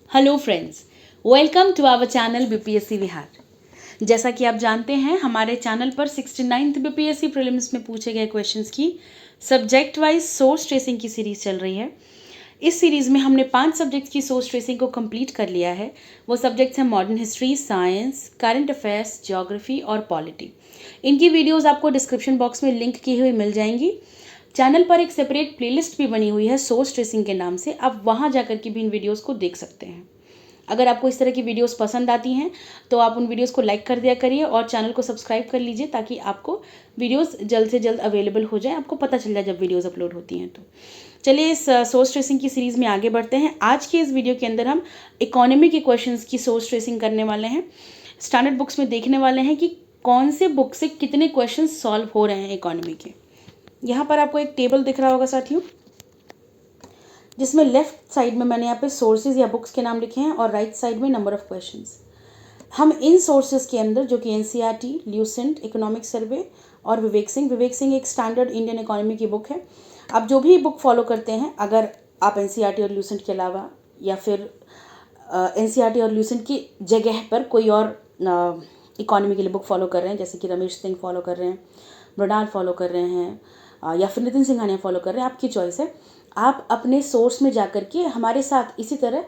Hello friends, welcome to our channel BPSC Bihar. जैसा कि आप जानते हैं, हमारे चैनल पर 69th बीपीएससी प्रीलिम्स में पूछे गए क्वेश्चंस की सब्जेक्ट वाइज सोर्स ट्रेसिंग की सीरीज़ चल रही है। इस सीरीज़ में हमने 5 सब्जेक्ट्स की सोर्स ट्रेसिंग को कंप्लीट कर लिया है। वो सब्जेक्ट्स हैं modern history, science, current affairs, geography और पॉलिटी। इनकी वीडियोस आपको डिस्क्रिप्शन बॉक्स में लिंक की हुई मिल जाएंगी। चैनल पर एक सेपरेट प्लेलिस्ट भी बनी हुई है सोर्स ट्रेसिंग के नाम से, आप वहाँ जाकर के भी इन वीडियोस को देख सकते हैं। अगर आपको इस तरह की वीडियोस पसंद आती हैं तो आप उन वीडियोस को लाइक कर दिया करिए और चैनल को सब्सक्राइब कर लीजिए ताकि आपको वीडियोस जल्द से जल्द अवेलेबल हो जाए, आपको पता चल जाए जब वीडियोस अपलोड होती हैं। तो चलिए इस सोर्स ट्रेसिंग की सीरीज़ में आगे बढ़ते हैं। आज के इस वीडियो के अंदर हम इकोनॉमी के क्वेश्चंस की सोर्स ट्रेसिंग करने वाले हैं। स्टैंडर्ड बुक्स में देखने वाले हैं कि कौन से बुक से कितने क्वेश्चन सॉल्व हो रहे हैं इकोनॉमी के। यहाँ पर आपको एक टेबल दिख रहा होगा साथियों, जिसमें लेफ्ट साइड में मैंने यहाँ पे सोर्सेज या बुक्स के नाम लिखे हैं और राइट साइड में नंबर ऑफ क्वेश्चंस। हम इन सोर्सेज के अंदर, जो कि एनसीईआरटी, ल्यूसेंट, इकोनॉमिक सर्वे और विवेक सिंह एक स्टैंडर्ड इंडियन इकोनॉमी की बुक है। आप जो भी बुक फॉलो करते हैं, अगर आप एनसीईआरटी और ल्यूसेंट के अलावा या फिर एनसीईआरटी और ल्यूसेंट की जगह पर कोई और इकोनॉमी के लिए बुक फॉलो कर रहे हैं, जैसे कि रमेश सिंह फॉलो कर रहे हैं, ब्रडाल फॉलो कर रहे हैं या फिर नितिन सिंघानिया फॉलो कर रहे हैं, आपकी चॉइस है। आप अपने सोर्स में जाकर के हमारे साथ इसी तरह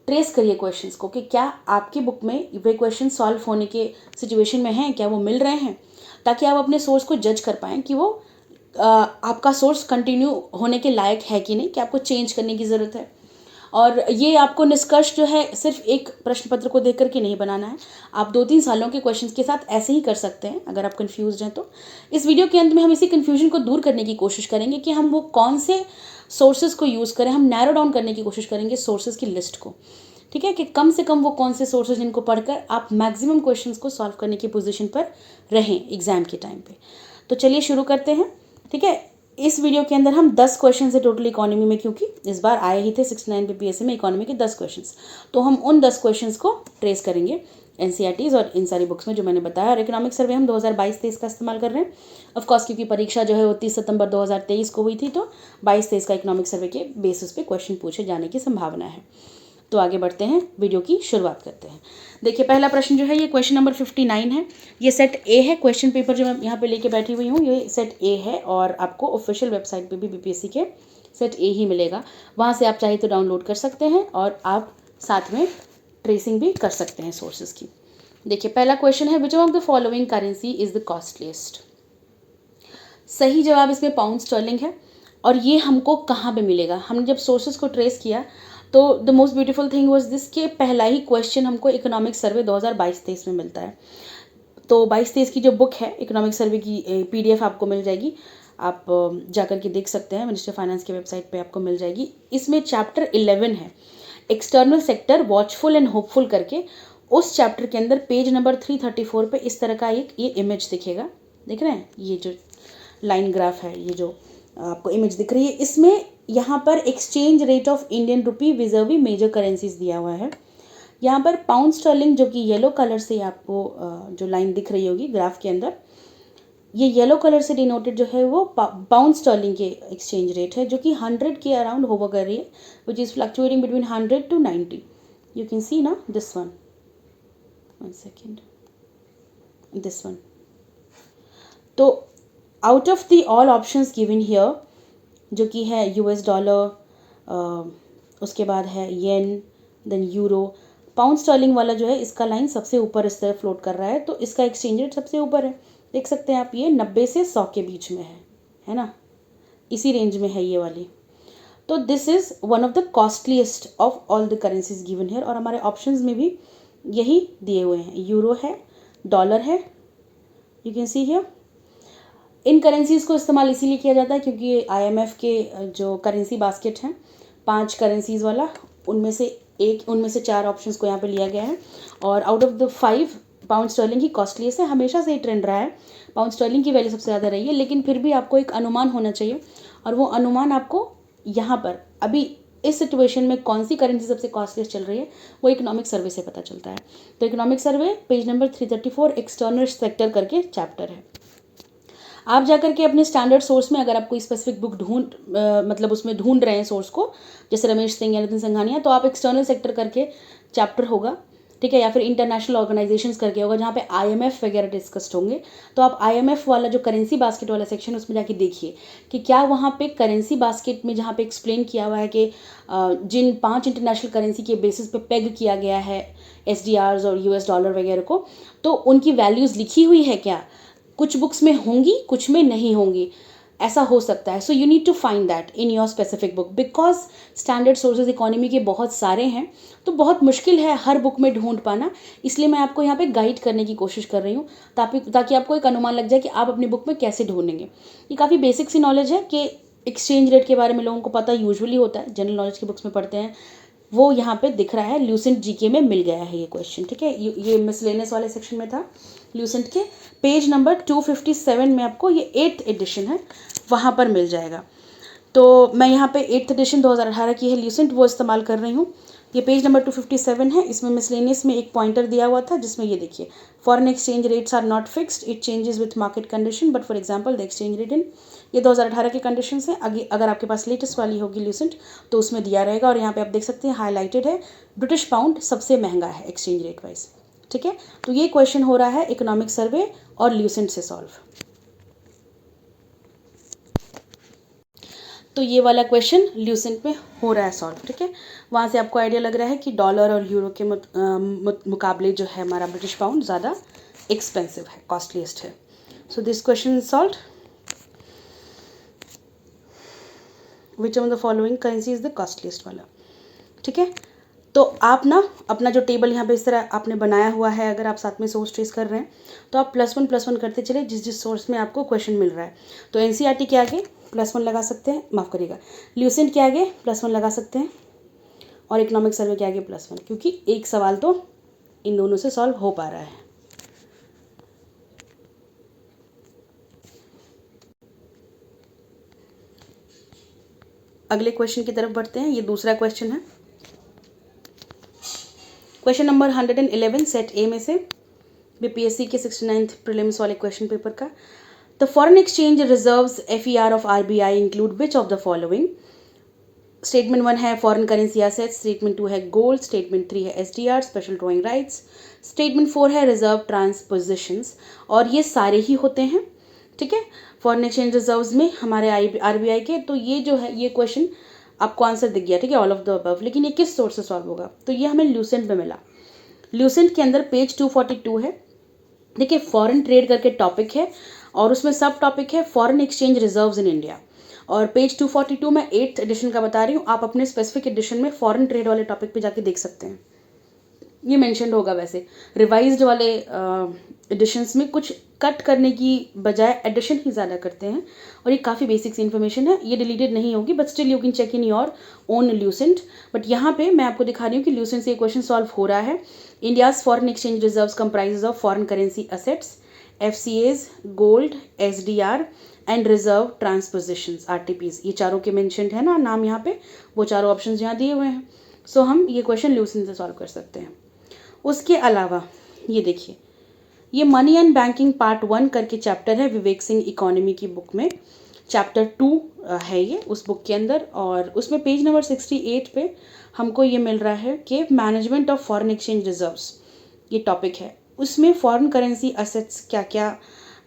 ट्रेस करिए क्वेश्चंस को कि क्या आपकी बुक में वे क्वेश्चन सॉल्व होने के सिचुएशन में हैं, क्या वो मिल रहे हैं, ताकि आप अपने सोर्स को जज कर पाएँ कि वो आपका सोर्स कंटिन्यू होने के लायक है कि नहीं, कि आपको चेंज करने की ज़रूरत है। और ये आपको निष्कर्ष जो है सिर्फ एक प्रश्न पत्र को देख करके नहीं बनाना है, आप 2-3 सालों के क्वेश्चंस के साथ ऐसे ही कर सकते हैं अगर आप कंफ्यूज हैं तो। इस वीडियो के अंत में हम इसी कन्फ्यूजन को दूर करने की कोशिश करेंगे कि हम वो कौन से सोर्सेज को यूज़ करें। हम नैरो डाउन करने की कोशिश करेंगे सोर्सेज की लिस्ट को, ठीक है, कि कम से कम वो कौन से सोर्सेज जिनको पढ़कर आप मैक्सिमम क्वेश्चंस को सॉल्व करने की पोजीशन पर रहें एग्जाम के टाइम पे। तो चलिए शुरू करते हैं, ठीक है। इस वीडियो के अंदर हम 10 क्वेश्चन है टोटल इकोनॉमी में, क्योंकि इस बार आए ही थे 69 बीपीएससी में इकोनॉमी के 10 क्वेश्चंस, तो हम उन 10 क्वेश्चंस को ट्रेस करेंगे एनसीईआरटीज और इन सारी बुक्स में जो मैंने बताया। और इकोनॉमिक सर्वे हम 2022-23 का इस्तेमाल कर रहे हैं, ऑफकोर्स, क्योंकि परीक्षा जो है वो 30 सितंबर 2023 को हुई थी, तो 22-23 का इकोनॉमिक सर्वे के बेसिस पे क्वेश्चन पूछे जाने की संभावना है। तो आगे बढ़ते हैं, वीडियो की शुरुआत करते हैं। देखिए पहला प्रश्न जो है ये क्वेश्चन नंबर 59 है। ये सेट ए है, क्वेश्चन पेपर जो मैं यहाँ पे लेके बैठी हुई हूँ ये सेट ए है और आपको ऑफिशियल वेबसाइट पे भी बीपीएससी के सेट ए ही मिलेगा। वहाँ से आप चाहे तो डाउनलोड कर सकते हैं और आप साथ में ट्रेसिंग भी कर सकते हैं सोर्सेज की। देखिए पहला क्वेश्चन है, which of the following currency is the costliest. सही जवाब इसमें पाउंड स्टर्लिंग है। और ये हमको कहाँ पे मिलेगा, हमने जब सोर्सेज को ट्रेस किया तो the most beautiful thing was this के पहला ही क्वेश्चन हमको इकोनॉमिक सर्वे 2022-23 में मिलता है। तो 22-23 की जो बुक है इकोनॉमिक सर्वे की पीडीएफ आपको मिल जाएगी, आप जाकर के देख सकते हैं, मिनिस्टर फाइनेंस की वेबसाइट पे आपको मिल जाएगी। इसमें चैप्टर 11 है, external sector watchful and hopeful करके। उस चैप्टर के अंदर पेज नंबर 334 पे इस तरह का एक ये इमेज दिखेगा, देख रहे हैं, ये जो लाइन ग्राफ है, ये जो आपको इमेज दिख रही है, इसमें यहाँ पर exchange rate of Indian rupee vis-a-vis major currencies दिया हुआ है। यहाँ पर पाउंड स्टर्लिंग, जो कि येलो कलर से आपको जो लाइन दिख रही होगी ग्राफ के अंदर, ये येलो कलर से डिनोटेड जो है वो पाउंड स्टर्लिंग के एक्सचेंज रेट है, जो कि 100 के अराउंड होवर कर रही है, which is fluctuating between 100 to 90। You can see ना this one second, this one. तो out of the all options given here, जो कि है यूएस डॉलर, उसके बाद है yen, then euro, pound sterling वाला जो है इसका लाइन सबसे ऊपर इस तरह फ्लोट कर रहा है, तो इसका एक्सचेंज रेट सबसे ऊपर है। देख सकते हैं आप, ये 90 से 100 के बीच में है ना, इसी रेंज में है ये वाली। तो this is one of the costliest of all the currencies given here. और हमारे ऑप्शंस में भी यही दिए हुए हैं, यूरो है, डॉलर है, you can see here. In currencies को इस्तेमाल इसीलिए किया जाता है क्योंकि आईएमएफ के जो करेंसी बास्केट हैं 5 करेंसीज़ वाला, उनमें से 4 ऑप्शंस को यहाँ पे लिया गया है। और out of the 5 pound sterling he costliest है। हमेशा से ही ट्रेंड रहा है, पाउंड स्टर्लिंग की वैल्यू सबसे ज़्यादा रही है, लेकिन फिर भी आपको एक अनुमान होना चाहिए, और वो अनुमान आपको यहाँ पर अभी इस सिचुएशन में कौन सी करेंसी सबसे कॉस्टलीस्ट चल रही है वो इकोनॉमिक सर्वे से पता चलता है। तो economic survey page number 334 external sector करके चैप्टर है। आप जाकर के अपने स्टैंडर्ड सोर्स में अगर आप कोई स्पेसिफिक बुक मतलब उसमें ढूंढ रहे हैं सोर्स को, जैसे रमेश सिंह या नितिन संघानिया, तो आप एक्सटर्नल सेक्टर करके चैप्टर होगा, ठीक है, या फिर इंटरनेशनल ऑर्गेनाइजेशंस करके होगा जहाँ पे आईएमएफ वगैरह डिस्कस्ड होंगे। तो आप आईएमएफ वाला जो करेंसी बास्केट वाला सेक्शन उसमें जाके देखिए कि क्या वहाँ पे करेंसी बास्केट में जहाँ पे एक्सप्लेन किया हुआ है कि जिन 5 इंटरनेशनल करेंसी के बेसिस पे पेग किया गया है एसडीआर्स और यूएस डॉलर वगैरह को, तो उनकी वैल्यूज़ लिखी हुई है क्या। कुछ बुक्स में होंगी, कुछ में नहीं होंगी, ऐसा हो सकता है। So you need to find that in your specific book, because standard sources economy के बहुत सारे हैं, तो बहुत मुश्किल है हर बुक में ढूंढ पाना। इसलिए मैं आपको यहाँ पे गाइड करने की कोशिश कर रही हूँ ताकि आपको एक अनुमान लग जाए कि आप अपनी बुक में कैसे ढूंढेंगे। ये काफ़ी बेसिक सी नॉलेज है कि एक्सचेंज रेट के बारे में लोगों को पता यूजुअली होता है, जनरल नॉलेज की बुक्स में पढ़ते हैं, वो यहाँ पे दिख रहा है। ल्यूसेंट जीके में मिल गया है ये क्वेश्चन, ठीक है। ये मिसलेनियस वाले सेक्शन में था ल्यूसेंट के, पेज नंबर 257 में आपको ये 8th एडिशन है, वहाँ पर मिल जाएगा। तो मैं यहाँ पे 8th एडिशन 2018 की है ल्यूसेंट, वो इस्तेमाल कर रही हूँ। ये पेज नंबर 257 है, इसमें मिसलेनियस में एक पॉइंटर दिया हुआ था जिसमें ये देखिए, foreign exchange rates are not fixed, it changes with market condition, but for example the exchange rate in, ये 2018 के कंडीशन है। अगर आपके पास लेटेस्ट वाली होगी ल्यूसेंट तो उसमें दिया रहेगा, और यहाँ पे आप देख सकते हैं हाईलाइटेड है, ब्रिटिश पाउंड सबसे महंगा है एक्सचेंज रेट वाइज, ठीक है। तो ये क्वेश्चन हो रहा है इकोनॉमिक सर्वे और ल्यूसेंट से सॉल्व। तो ये वाला क्वेश्चन ल्यूसेंट में हो रहा है सॉल्व, ठीक है। वहाँ से आपको आइडिया लग रहा है कि डॉलर और यूरो के मुकाबले जो है हमारा ब्रिटिश पाउंड ज़्यादा एक्सपेंसिव है, कॉस्टलीस्ट है। So this question is solved. Which of the following currency is the costliest वाला, ठीक है। तो आप ना अपना जो टेबल यहाँ पे इस तरह आपने बनाया हुआ है, अगर आप साथ में सोर्स ट्रेस कर रहे हैं तो आप +1 करते चले जिस सोर्स में आपको क्वेश्चन मिल रहा है। तो एनसीईआरटी के आगे +1 लगा सकते हैं, माफ़ करिएगा, ल्यूसेंट के आगे +1 लगा सकते हैं, और इकोनॉमिक सर्वे के आगे +1, क्योंकि एक सवाल तो इन दोनों से सॉल्व हो पा रहा है। अगले क्वेश्चन की तरफ बढ़ते हैं। ये दूसरा क्वेश्चन है, क्वेश्चन नंबर 111 सेट ए में से, बीपीएससी के 69th प्रीलिम्स वाले क्वेश्चन पेपर का। The foreign exchange reserves FER of RBI include which of the following. Statement 1 है फॉरेन करेंसी एसेट्स, स्टेटमेंट 2 है गोल्ड, स्टेटमेंट 3 है SDR special drawing rights, statement 4 है reserve ट्रांसपोजिशंस, और ये सारे ही होते हैं, ठीक है, फॉरेन एक्सचेंज रिजर्व्स में हमारे आरबीआई के। तो ये जो है ये क्वेश्चन आपको आंसर दिख गया, ठीक है, ऑल ऑफ द अबव। लेकिन ये किस सोर्स से सॉल्व होगा, तो ये हमें ल्यूसेंट में मिला। ल्यूसेंट के अंदर पेज 242 है, देखिए, फॉरेन ट्रेड करके टॉपिक है, और उसमें सब टॉपिक है फॉरेन एक्सचेंज रिजर्व्स इन इंडिया। और पेज 242 में 8th एडिशन का बता रही हूँ, आप अपने स्पेसिफिक एडिशन में फॉरेन ट्रेड वाले टॉपिक पे जाके देख सकते हैं, ये मेंशन्ड होगा। वैसे रिवाइज्ड वाले एडिशंस में कुछ कट करने की बजाय एडिशन ही ज़्यादा करते हैं, और ये काफ़ी बेसिक सी इन्फॉर्मेशन है, ये डिलीटेड नहीं होगी, but still you can check in your own Lucent. But यहाँ पे मैं आपको दिखा रही हूँ कि ल्यूसेंट से ये क्वेश्चन सॉल्व हो रहा है। India's foreign exchange reserves comprises of foreign currency assets, FCAs, gold, SDR and reserve tranche positions, RTPs, ये चारों के मेंशन्ड है ना नाम यहाँ पे, वो चारों ऑप्शंस यहाँ दिए हुए हैं। सो हम ये क्वेश्चन ल्यूसेंट से सॉल्व कर सकते हैं। उसके अलावा ये देखिए, ये मनी एंड बैंकिंग पार्ट 1 करके चैप्टर है विवेक सिंह इकोनॉमी की बुक में, चैप्टर 2 है ये उस बुक के अंदर, और उसमें पेज नंबर 68 पे हमको ये मिल रहा है कि management of foreign exchange reserves ये टॉपिक है। उसमें फॉरेन करेंसी असेट्स क्या क्या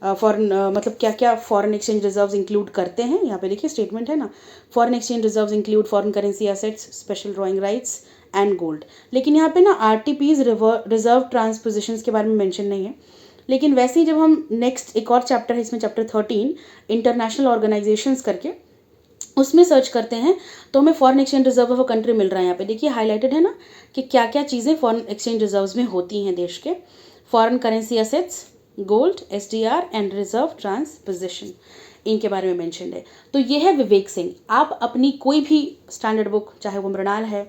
मतलब क्या क्या फॉरेन एक्सचेंज रिजर्व्स इंक्लूड करते हैं, यहाँ पे देखिए स्टेटमेंट है ना, foreign exchange reserves include foreign currency assets, special drawing rights and gold. लेकिन यहाँ पे ना आरटीपीज, रिजर्व ट्रांसपोजिशंस के बारे में मेंशन नहीं है। लेकिन वैसे ही जब हम नेक्स्ट एक और चैप्टर है इसमें, चैप्टर 13 इंटरनेशनल ऑर्गेनाइजेशंस करके, उसमें सर्च करते हैं तो हमें foreign exchange reserve of a country मिल रहा है। यहाँ पे देखिए हाईलाइटेड है ना कि क्या क्या चीज़ें फॉरेन एक्सचेंज रिजर्व्स में होती हैं देश के, foreign currency assets, gold, SDR and reserve transposition, इनके बारे में मेंशन है। तो ये है विवेक सिंह। आप अपनी कोई भी स्टैंडर्ड बुक, चाहे वो मृणाल है,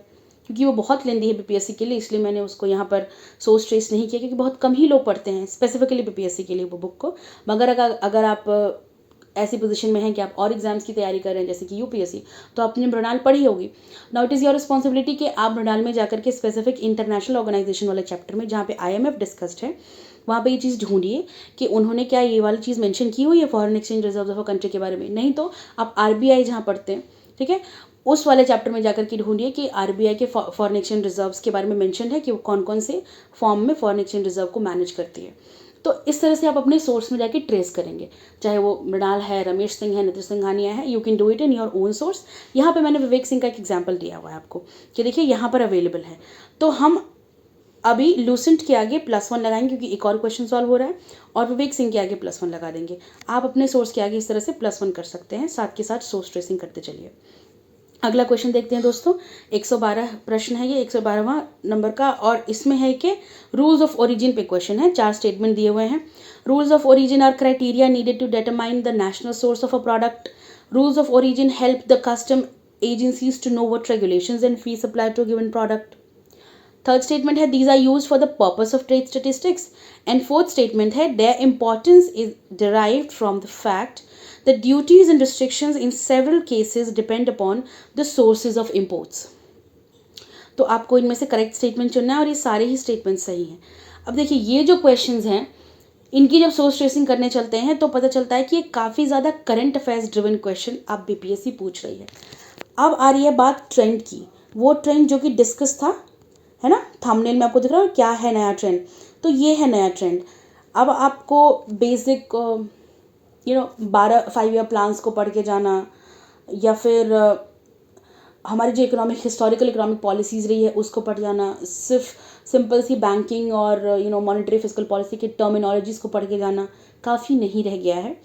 क्योंकि वो बहुत लेंदी है बीपीएससी के लिए, इसलिए मैंने उसको यहाँ पर सोर्स ट्रेस नहीं किया, क्योंकि बहुत कम ही लोग पढ़ते हैं स्पेसिफिकली बीपीएससी के लिए वो बुक को। मगर अगर आप ऐसी पोजीशन में हैं कि आप और एग्जाम्स की तैयारी कर रहे हैं जैसे कि यूपीएससी, तो आपने मृणाल पढ़ी होगी। Now it is your responsibility कि आप मृणाल में जाकर के स्पेसिफिक इंटरनेशनल ऑर्गेनाइजेशन वाले चैप्टर में जहाँ पे IMF डिस्कस्ड है वहाँ पे ये चीज़ ढूंढिए कि उन्होंने क्या ये वाली चीज़ मेंशन की हुई है foreign exchange reserve of a country के बारे में। नहीं तो आप RBI जहाँ पढ़ते हैं, ठीक है, उस वाले चैप्टर में जाकर के ढूंढिए कि RBI के फॉरेन एक्सचेंज रिजर्व्स के बारे में मेंशन है कि वो कौन कौन से फॉर्म में फॉरेन एक्सचेंज रिजर्व को मैनेज करती है। तो इस तरह से आप अपने सोर्स में जाके ट्रेस करेंगे, चाहे वो मृणाल है, रमेश सिंह है, नितिन सिंघानिया है, you can do it in your own source. यहाँ पे मैंने विवेक सिंह का एक एग्जाम्पल दिया हुआ है आपको कि देखिए यहाँ पर अवेलेबल है। तो हम अभी लूसेंट के आगे +1 लगाएंगे क्योंकि एक और क्वेश्चन सॉल्व हो रहा है, और विवेक सिंह के आगे +1 लगा देंगे। आप अपने सोर्स के आगे इस तरह से +1 कर सकते हैं, साथ के साथ सोर्स ट्रेसिंग करते चलिए। अगला क्वेश्चन देखते हैं दोस्तों, 112 प्रश्न है ये, 112वां नंबर का, और इसमें है कि रूल्स ऑफ ओरिजिन पे क्वेश्चन है। 4 स्टेटमेंट दिए हुए हैं। Rules of origin are criteria needed to determine the national source of a product. Rules of origin help the custom agencies to know what regulations and fees apply to given product. Third statement है these are used for the purpose of trade statistics. And fourth statement है their importance is derived from the fact The duties and restrictions in several cases depend upon the sources of imports. तो आपको इनमें से correct statement चुनना है और ये सारे ही स्टेटमेंट सही हैं। अब देखिए ये जो क्वेश्चंस हैं इनकी जब सोर्स ट्रेसिंग करने चलते हैं तो पता चलता है कि ये काफ़ी ज़्यादा करंट अफेयर्स ड्रिवन क्वेश्चन आप BPSC पूछ रही है। अब आ रही है बात ट्रेंड की, वो ट्रेंड जो कि डिस्कस था, है ना, थंबनेल में आपको दिख रहा है क्या है नया ट्रेंड, तो ये है नया ट्रेंड। अब आपको बेसिक 12 5 ईयर प्लान्स को पढ़ के जाना, या फिर हमारी जो हिस्टोरिकल इकोनॉमिक पॉलिसीज़ रही है उसको पढ़ जाना, सिर्फ सिंपल सी बैंकिंग और मॉनेटरी फिस्कल पॉलिसी की टर्मिनोलॉजीज़ को पढ़ के जाना काफ़ी नहीं रह गया है।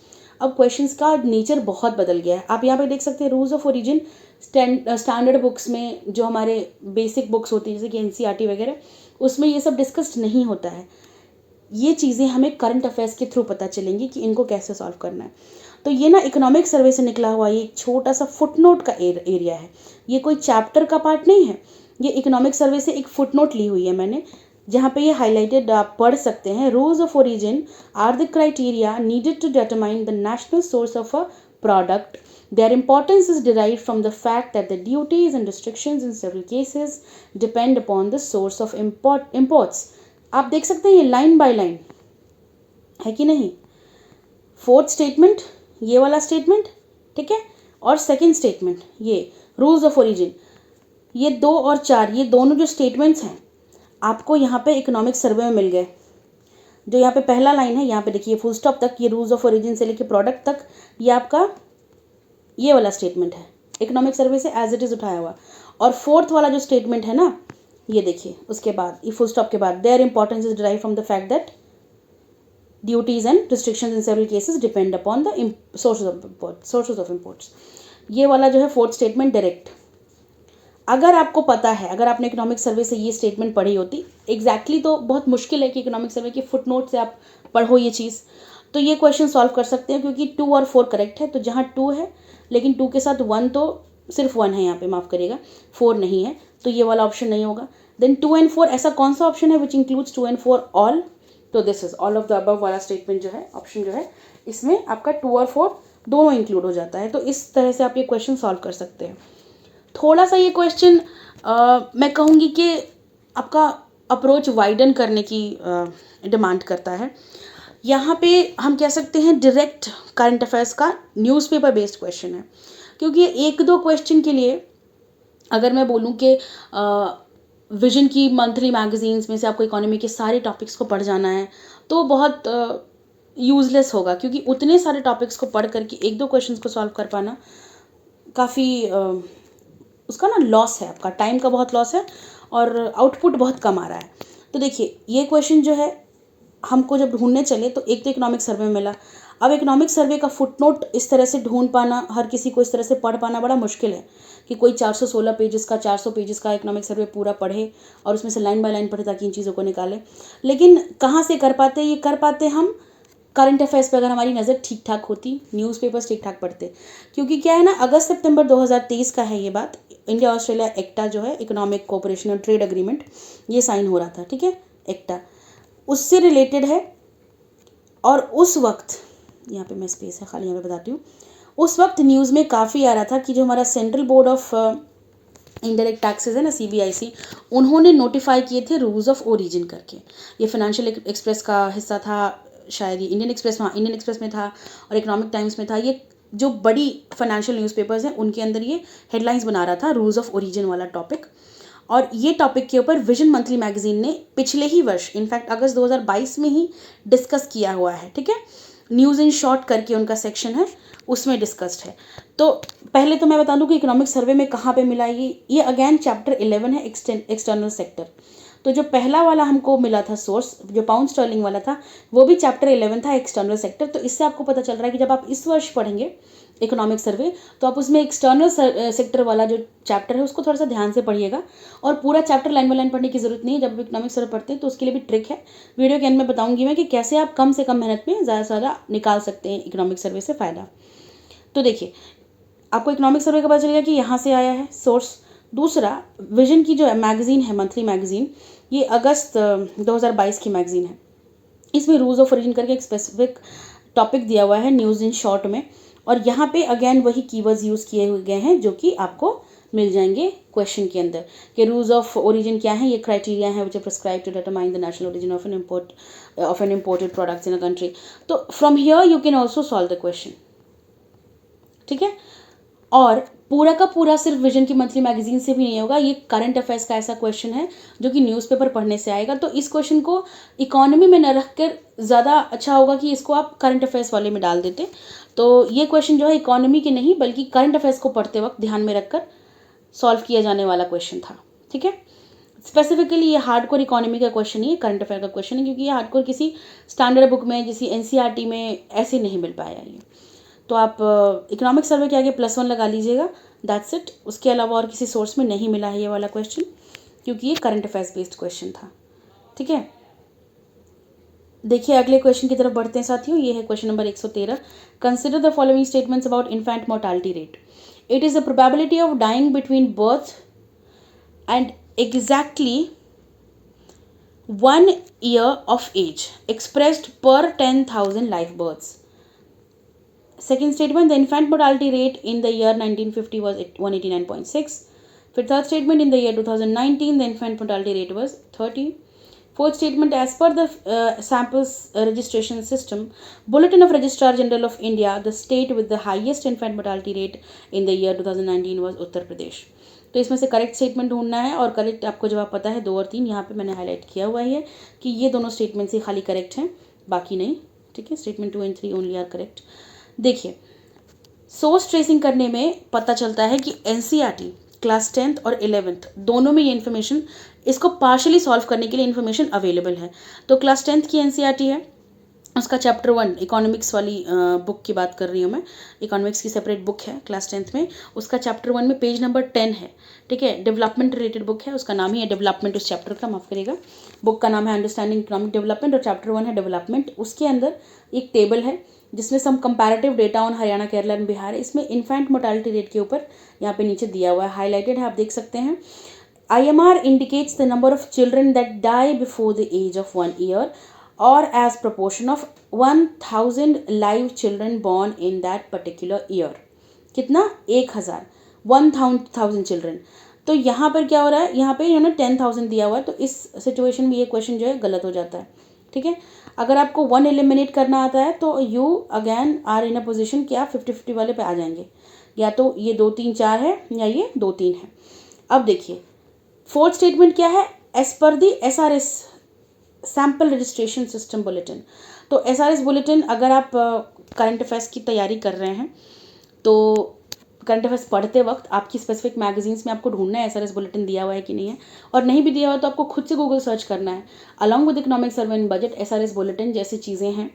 अब क्वेश्चंस का नेचर बहुत बदल गया है। आप यहाँ पे देख सकते हैं rules of origin standard books में, जो हमारे बेसिक बुक्स होती है जैसे कि NCERT वगैरह, उसमें ये सब डिस्कस्ड नहीं होता है। ये चीज़ें हमें करंट अफेयर्स के थ्रू पता चलेंगी कि इनको कैसे सॉल्व करना है। तो ये ना इकोनॉमिक सर्वे से निकला हुआ ये एक छोटा सा फुटनोट का एरिया है, ये कोई चैप्टर का पार्ट नहीं है। ये इकोनॉमिक सर्वे से एक फुटनोट ली हुई है मैंने, जहाँ पे ये हाईलाइटेड आप पढ़ सकते हैं। Rules of origin are the criteria needed to determine the national source of a product. Their importance is derived from the fact that the duties and restrictions in several cases depend upon the source of imports. आप देख सकते हैं ये line by line है कि नहीं। Fourth statement ये वाला स्टेटमेंट, ठीक है, और सेकंड स्टेटमेंट ये रूल्स ऑफ ओरिजिन, ये 2 और 4 ये दोनों जो स्टेटमेंट्स हैं आपको यहाँ पे इकोनॉमिक सर्वे में मिल गए। जो यहाँ पे पहला लाइन है, यहाँ पे देखिए फुल स्टॉप तक, ये रूल्स ऑफ ओरिजिन से लेके प्रोडक्ट तक, ये आपका ये वाला स्टेटमेंट है इकोनॉमिक सर्वे से एज इट इज़ उठाया हुआ। और फोर्थ वाला जो स्टेटमेंट है ना, ये देखिए उसके बाद ये फुल स्टॉप के बाद there importance is derived from the fact that duties and restrictions in several cases depend upon the sources of imports. ये वाला जो है फोर्थ स्टेटमेंट डायरेक्ट, अगर आपको पता है, अगर आपने इकोनॉमिक सर्वे से ये स्टेटमेंट पढ़ी होती एग्जैक्टली तो बहुत मुश्किल है कि इकोनॉमिक सर्वे की फुटनोट से आप पढ़ो ये चीज़, तो ये क्वेश्चन सॉल्व कर सकते हैं क्योंकि 2 और 4 करेक्ट है। तो जहाँ 2 है लेकिन 2 के साथ 1, तो सिर्फ 1 है यहाँ पे, माफ़ करिएगा 4 नहीं है, तो ये वाला ऑप्शन नहीं होगा। देन 2 and 4 ऐसा कौन सा ऑप्शन है विच इंक्लूड्स 2 and 4 ऑल, तो this is all of the above वाला स्टेटमेंट जो है, ऑप्शन जो है, इसमें आपका 2 और 4 दोनों इंक्लूड हो जाता है। तो इस तरह से आप ये क्वेश्चन सॉल्व कर सकते हैं। थोड़ा सा ये क्वेश्चन मैं कहूँगी कि आपका अप्रोच वाइडन करने की डिमांड करता है। यहाँ पे हम कह सकते हैं डायरेक्ट करंट अफेयर्स का न्यूज़पेपर बेस्ड क्वेश्चन है, क्योंकि 1-2 क्वेश्चन के लिए अगर मैं बोलूँ कि विजन की मंथली मैगजीन्स में से आपको इकोनॉमी के सारे टॉपिक्स को पढ़ जाना है तो बहुत यूज़लेस होगा, क्योंकि उतने सारे टॉपिक्स को पढ़ करके 1-2 क्वेश्चंस को सॉल्व कर पाना काफ़ी उसका ना लॉस है, आपका टाइम का बहुत लॉस है और आउटपुट बहुत कम आ रहा है। तो देखिए ये क्वेश्चन जो है हमको जब ढूंढने चले तो एक तो इकोनॉमिक सर्वे में मिला। अब इकोनॉमिक सर्वे का फुटनोट इस तरह से ढूंढ पाना, हर किसी को इस तरह से पढ़ पाना बड़ा मुश्किल है कि कोई 416 पेजेस का 400 पेजेस का इकोनॉमिक सर्वे पूरा पढ़े और उसमें से लाइन बाय लाइन पढ़े ताकि इन चीज़ों को निकाले। लेकिन कहाँ से कर पाते, ये कर पाते हम करंट अफेयर्स पे, अगर हमारी नज़र ठीक ठाक होती, न्यूज़पेपर्स ठीक ठाक पढ़ते। क्योंकि क्या है ना, अगस्त सितंबर 2023 का है ये बात, इंडिया ऑस्ट्रेलिया एक्टा जो है इकोनॉमिक कोऑपरेशन और ट्रेड एग्रीमेंट, ये साइन हो रहा था, ठीक है, एक्टा उससे रिलेटेड है। और उस वक्त यहाँ पे मैं स्पेस है खाली, यहाँ पे बताती हूँ। उस वक्त न्यूज़ में काफ़ी आ रहा था कि जो हमारा central board of indirect taxes है ना, CBIC, उन्होंने नोटिफाई किए थे रूल्स ऑफ ओरिजिन करके। ये फाइनेंशियल एक्सप्रेस का हिस्सा था शायद, ये इंडियन एक्सप्रेस, हाँ इंडियन एक्सप्रेस में था और इकोनॉमिक टाइम्स में था। ये जो बड़ी फाइनेंशियल न्यूज़पेपर्स हैं उनके अंदर ये हेडलाइंस बना रहा था, रूल्स ऑफ ओरिजिन वाला टॉपिक। और ये टॉपिक के ऊपर विजन मंथली मैगजीन ने पिछले ही वर्ष, इनफैक्ट अगस्त 2022 में ही डिस्कस किया हुआ है। ठीक है, न्यूज़ इन शॉर्ट करके उनका सेक्शन है, उसमें डिस्कस्ड है। तो पहले तो मैं बता दूं कि इकोनॉमिक सर्वे में कहाँ पे मिला ये अगेन चैप्टर 11 है, एक्सटर्नल सेक्टर। तो जो पहला वाला हमको मिला था सोर्स, जो पाउंड स्टर्लिंग वाला था, वो भी चैप्टर 11 था, एक्सटर्नल सेक्टर। तो इससे आपको पता चल रहा है कि जब आप इस वर्ष पढ़ेंगे इकोनॉमिक सर्वे, तो आप उसमें एक्सटर्नल सेक्टर वाला जो चैप्टर है उसको थोड़ा सा ध्यान से पढ़िएगा। और पूरा चैप्टर लाइन बाय लाइन पढ़ने की जरूरत नहीं है। जब आप इकोनॉमिक सर्वे पढ़ते हैं तो उसके लिए भी ट्रिक है, वीडियो के एंड में बताऊंगी मैं कि कैसे आप कम से कम मेहनत में ज़्यादा से ज़्यादा निकाल सकते हैं इकोनॉमिक सर्वे से फ़ायदा। तो देखिए, आपको इकोनॉमिक सर्वे का पता चलेगा कि यहाँ से आया है सोर्स। दूसरा, विजन की जो मैगजीन है, मंथली मैगजीन, ये अगस्त 2022 की मैगजीन है। इसमें रूल्स ऑफ ओरिजिन करके एक स्पेसिफिक टॉपिक दिया हुआ है न्यूज़ इन शॉर्ट में। और यहाँ पे अगेन वही कीवर्ड्स यूज़ किए हुए गए हैं जो कि आपको मिल जाएंगे क्वेश्चन के अंदर, कि रूल्स ऑफ ओरिजिन क्या है। ये क्राइटेरिया है which are prescribe to determine the national origin of an imported products in a country. तो from here you can also solve the question. ठीक है, और पूरा का पूरा सिर्फ विजन की मंथली मैगजीन से भी नहीं होगा, ये करंट अफेयर्स का ऐसा क्वेश्चन है जो कि न्यूज़पेपर पढ़ने से आएगा। तो इस क्वेश्चन को इकोनॉमी में न रख कर ज़्यादा अच्छा होगा कि इसको आप करंट अफेयर्स वाले में डाल देते। तो ये क्वेश्चन जो है इकोनॉमी के नहीं बल्कि करंट अफेयर्स को पढ़ते वक्त ध्यान में रखकर सॉल्व किया जाने वाला क्वेश्चन था। ठीक है, स्पेसिफिकली ये हार्डकोर इकोनॉमी का क्वेश्चन नहीं है, करंट अफेयर का क्वेश्चन है, क्योंकि ये हार्डकोर किसी स्टैंडर्ड बुक में, किसी NCERT में ऐसे नहीं मिल पाया ये। तो आप इकोनॉमिक सर्वे के आगे +1 लगा लीजिएगा, दैट्स इट। उसके अलावा और किसी सोर्स में नहीं मिला है ये वाला क्वेश्चन, क्योंकि ये करंट अफेयर्स बेस्ड क्वेश्चन था। ठीक है, देखिए अगले क्वेश्चन की तरफ बढ़ते हैं साथियों। ये है question number 113। Consider the following statements about infant mortality rate. It is the probability of dying between birth and exactly 1 year of age expressed per 10,000 live births. Second statement, the infant mortality rate in the year 1950 was 189.6. फिर third statement, in the year 2019, the infant mortality rate was 30. Fourth statement, as per the samples registration system, Bulletin of Registrar General of India, the state with the highest infant mortality rate in the year 2019 was Uttar Pradesh. तो इसमें से correct statement ढूंढना है, और correct आपको जवाब पता है 2 और 3, यहाँ पे मैंने हाईलाइट किया हुआ है कि ये दोनों स्टेटमेंट्स ही खाली करेक्ट हैं, बाकी नहीं। ठीक है, statement 2 and 3 only are correct. देखिए, सोर्स ट्रेसिंग करने में पता चलता है कि NCERT क्लास 10th और 11th दोनों में ये इन्फॉर्मेशन, इसको पार्शली सॉल्व करने के लिए इन्फॉर्मेशन अवेलेबल है। तो क्लास 10th की NCERT है, उसका चैप्टर 1 इकोनॉमिक्स वाली बुक की बात कर रही हूँ मैं, इकोनॉमिक्स की सेपरेट बुक है क्लास 10th में, उसका चैप्टर 1 में पेज नंबर 10 है। ठीक है, डेवलपमेंट रिलेटेड बुक है, उसका नाम ही है डेवलपमेंट, उस चैप्टर का, माफ करिएगा, बुक का नाम है अंडरस्टैंडिंग इकोनॉमिक डेवलपमेंट और चैप्टर 1 है डेवलपमेंट। उसके अंदर एक टेबल है जिसमें some comparative data on Haryana, Kerala and Bihar है। इसमें इन्फेंट मोर्टालिटी रेट के ऊपर यहाँ पे नीचे दिया हुआ है, हाईलाइटेड है, आप देख सकते हैं। IMR indicates the number of children that die before the age of 1 year or as proportion of 1000 live children born in that particular year. कितना? 1000, 1000 चिल्ड्रन। तो यहाँ पर क्या हो रहा है, यहाँ पे 10,000 दिया हुआ है, तो इस सिचुएशन में ये क्वेश्चन जो है गलत हो जाता है। ठीक है, अगर आपको 1 एलिमिनेट करना आता है तो you again are in a position कि आप 50-50 वाले पे आ जाएंगे, या तो ये 2 3 4 है या ये 2 3 है। अब देखिए, फोर्थ स्टेटमेंट क्या है, एज पर दी SRS sample registration system bulletin. तो SRS बुलेटिन, अगर आप करंट अफेयर्स की तैयारी कर रहे हैं तो करंट अफेयर्स पढ़ते वक्त आपकी स्पेसिफिक मैगजीन्स में आपको ढूंढना है SRS बुलेटिन दिया हुआ है कि नहीं है, और नहीं भी दिया हुआ तो आपको खुद से गूगल सर्च करना है। Along with economic survey and budget, SRS bulletin जैसी चीज़ें हैं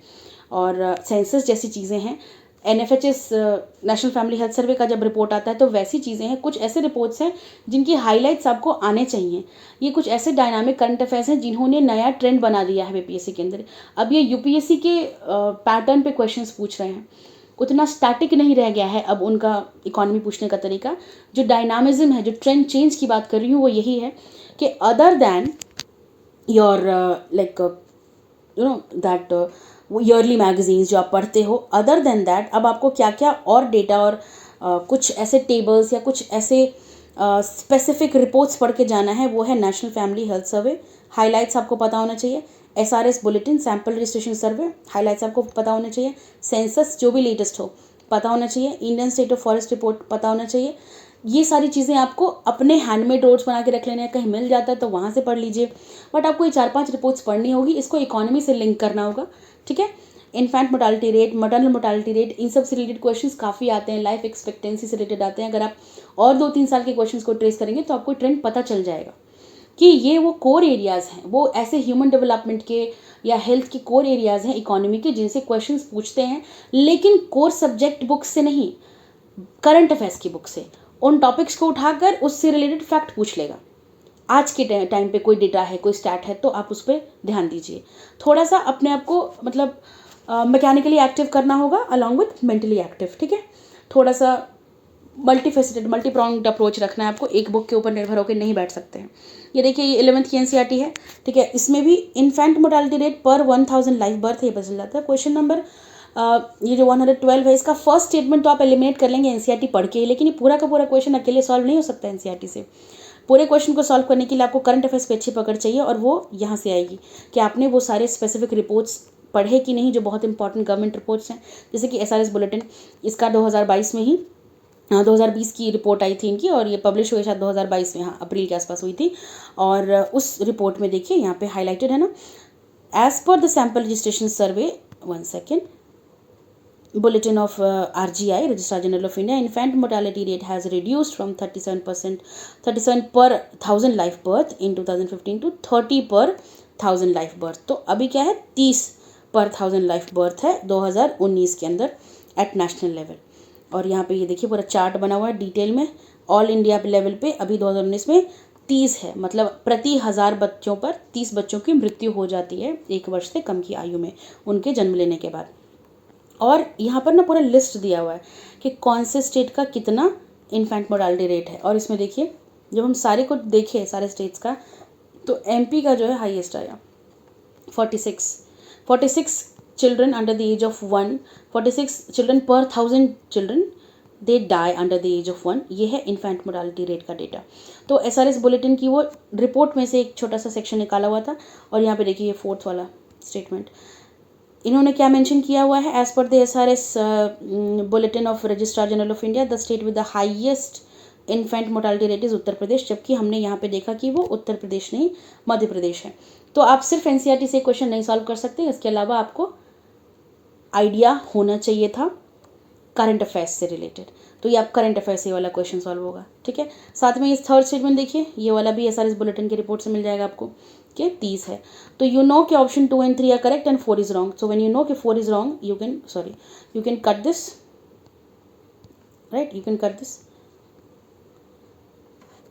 और सेंसस जैसी चीज़ें हैं। NFHS national family health survey का जब रिपोर्ट आता है तो वैसी चीज़ें हैं। कुछ ऐसे रिपोर्ट्स हैं जिनकी हाइलाइट्स आपको आने चाहिए। ये कुछ ऐसे डायनामिक करंट अफेयर्स हैं जिन्होंने नया ट्रेंड बना दिया है BPSC के अंदर। अब ये UPSC के पैटर्न पे क्वेश्चंस पूछ रहे हैं, उतना स्टैटिक नहीं रह गया है अब उनका इकोनॉमी पूछने का तरीका। जो डायनामिज्म है, जो ट्रेंड चेंज की बात कर रही हूँ वो यही है कि other than your like that वो ईयरली मैगजीन्स जो आप पढ़ते हो। अदर देन दैट अब आपको क्या क्या और डेटा और कुछ ऐसे टेबल्स या कुछ ऐसे स्पेसिफिक रिपोर्ट्स पढ़ के जाना है, वो है national family health survey, highlights आपको पता होना चाहिए। SRS बुलेटिन सैम्पल रजिस्ट्रेशन सर्वे, हाइलाइट्स आपको पता होने चाहिए। सेंसस जो भी लेटेस्ट हो पता होना चाहिए। Indian state of forest report पता होना चाहिए। ये सारी चीज़ें आपको अपने हैंडमेड नोट्स बना के रख लेने हैं, कहीं मिल जाता है तो वहाँ से पढ़ लीजिए, बट आपको ये 4-5 रिपोर्ट्स पढ़नी होगी। इसको इकोनॉमी से लिंक करना होगा, ठीक है। Infant mortality rate, maternal mortality rate, इन सब से रिलेटेड क्वेश्चंस काफ़ी आते हैं, लाइफ एक्सपेक्टेंसी से रिलेटेड आते हैं। अगर आप और 2-3 साल के क्वेश्चंस को ट्रेस करेंगे तो आपको ट्रेंड पता चल जाएगा कि ये वो कोर एरियाज़ हैं, वो ऐसे ह्यूमन डेवलपमेंट के या हेल्थ के कोर एरियाज़ हैं इकोनॉमी के, जिनसे क्वेश्चंस पूछते हैं, लेकिन कोर सब्जेक्ट बुक से नहीं, करंट अफेयर्स की बुक से। उन टॉपिक्स को उठाकर उससे रिलेटेड फैक्ट पूछ लेगा। आज के टाइम पे कोई डेटा है, कोई स्टैट है, तो आप उस पर ध्यान दीजिए। थोड़ा सा अपने आप को मतलब मैकेनिकली एक्टिव करना होगा अलॉन्ग विथ मेंटली एक्टिव, ठीक है। थोड़ा सा मल्टीफेसेटेड, मल्टी प्रॉन्ग्ड अप्रोच रखना है आपको, एक बुक के ऊपर निर्भर होकर नहीं बैठ सकते हैं। ये देखिए, ये 11th की NCERT है, ठीक है। इसमें भी इन्फेंट मोर्टालिटी रेट पर 1000 लाइफ बर्थ है, ये बदल जाता है। क्वेश्चन नंबर ये जो 112 है, इसका फर्स्ट स्टेटमेंट तो आप एलिमिनेट कर लेंगे NCERT पढ़ के, लेकिन ये पूरा का पूरा क्वेश्चन अकेले सॉल्व नहीं हो सकता NCERT से। पूरे क्वेश्चन को सॉल्व करने के लिए आपको करंट अफेयर्स पे अच्छी पकड़ चाहिए, और वो यहाँ से आएगी कि आपने वो सारे स्पेसिफिक रिपोर्ट्स पढ़े कि नहीं, जो बहुत इंपॉर्टेंट गवर्नमेंट रिपोर्ट्स हैं, जैसे कि SRS बुलेटिन, इसका 2022 में ही 2020 की रिपोर्ट आई थी इनकी, और ये पब्लिश हुई शायद 2022 में, हाँ अप्रैल के आसपास हुई थी। और उस रिपोर्ट में देखिए यहाँ पे हाईलाइटेड है ना, as per the sample registration survey, 1 second, bulletin of RGI, Registrar General of India, infant mortality rate has reduced from 37 per 1000 life birth in 2015 to 30 per 1000 life birth। तो अभी क्या है, 30 पर 1000 लाइफ बर्थ है 2019 के अंदर एट नेशनल लेवल। और यहाँ पे ये देखिए पूरा चार्ट बना हुआ है डिटेल में, ऑल इंडिया लेवल पे अभी 2019 में 30 है, मतलब प्रति 1000 बच्चों पर 30 बच्चों की मृत्यु हो जाती है 1 वर्ष से कम की आयु में उनके जन्म लेने के बाद। और यहाँ पर ना पूरा लिस्ट दिया हुआ है कि कौन से स्टेट का कितना इन्फेंट मोर्टालिटी रेट है। और इसमें देखिए, जब हम सारे को देखें सारे स्टेट्स का, तो MP का जो है हाईएस्ट आया, 46 children under the age of 1, 46 children per 1000 children they die under the age of 1। ये है इन्फेंट मोर्टालिटी रेट का डेटा। तो SRS बुलेटिन की वो रिपोर्ट में से एक छोटा सा सेक्शन निकाला हुआ था, और यहाँ पे देखिए 4th वाला स्टेटमेंट इन्होंने क्या मेंशन किया हुआ है, as per the SRS bulletin of registrar general of India, the state with the highest infant mortality rate is Uttar Pradesh. जबकि हमने यहाँ पे देखा कि वो उत्तर प्रदेश नहीं, मध्य प्रदेश है। तो आप सिर्फ NCERT से क्वेश्चन नहीं सॉल्व कर सकते, इसके अलावा आपको आइडिया होना चाहिए था करंट अफेयर्स से रिलेटेड। तो ये आप करंट अफेयर्स से वाला क्वेश्चन सॉल्व होगा, ठीक है। साथ में इस 3rd स्टेटमेंट देखिए, ये वाला भी SRS बुलेटिन की रिपोर्ट से मिल जाएगा आपको कि 30 है। तो यू नो कि option 2 and 3 are correct and 4 is wrong. So when you know कि 4 is wrong, you can cut this, right, you can cut this,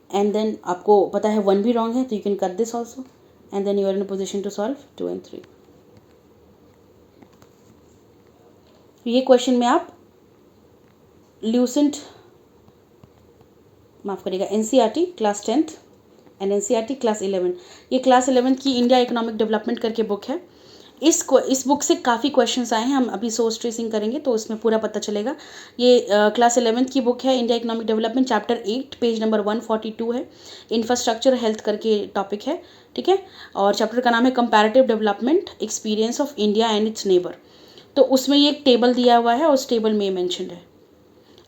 and then आपको पता है 1 भी रॉन्ग है, तो you can cut this also, and then you are in a position to solve 2 and 3। ये question में आप ल्यूसेंट, माफ़ करिएगा, NCERT class 10th and NCERT class 11, ये क्लास 11th की इंडिया इकोनॉमिक डेवलपमेंट करके बुक है। इस बुक से काफ़ी क्वेश्चंस आए हैं, हम अभी सोर्स ट्रेसिंग करेंगे तो उसमें पूरा पता चलेगा। ये क्लास 11th की बुक है, India economic development, chapter 8, page number 142 है। इंफ्रास्ट्रक्चर हेल्थ करके टॉपिक है, ठीक है। और चैप्टर का नाम है comparative development experience of India and it's neighbour. तो उसमें ये एक टेबल दिया हुआ है, और उस टेबल में मेंशन्ड है।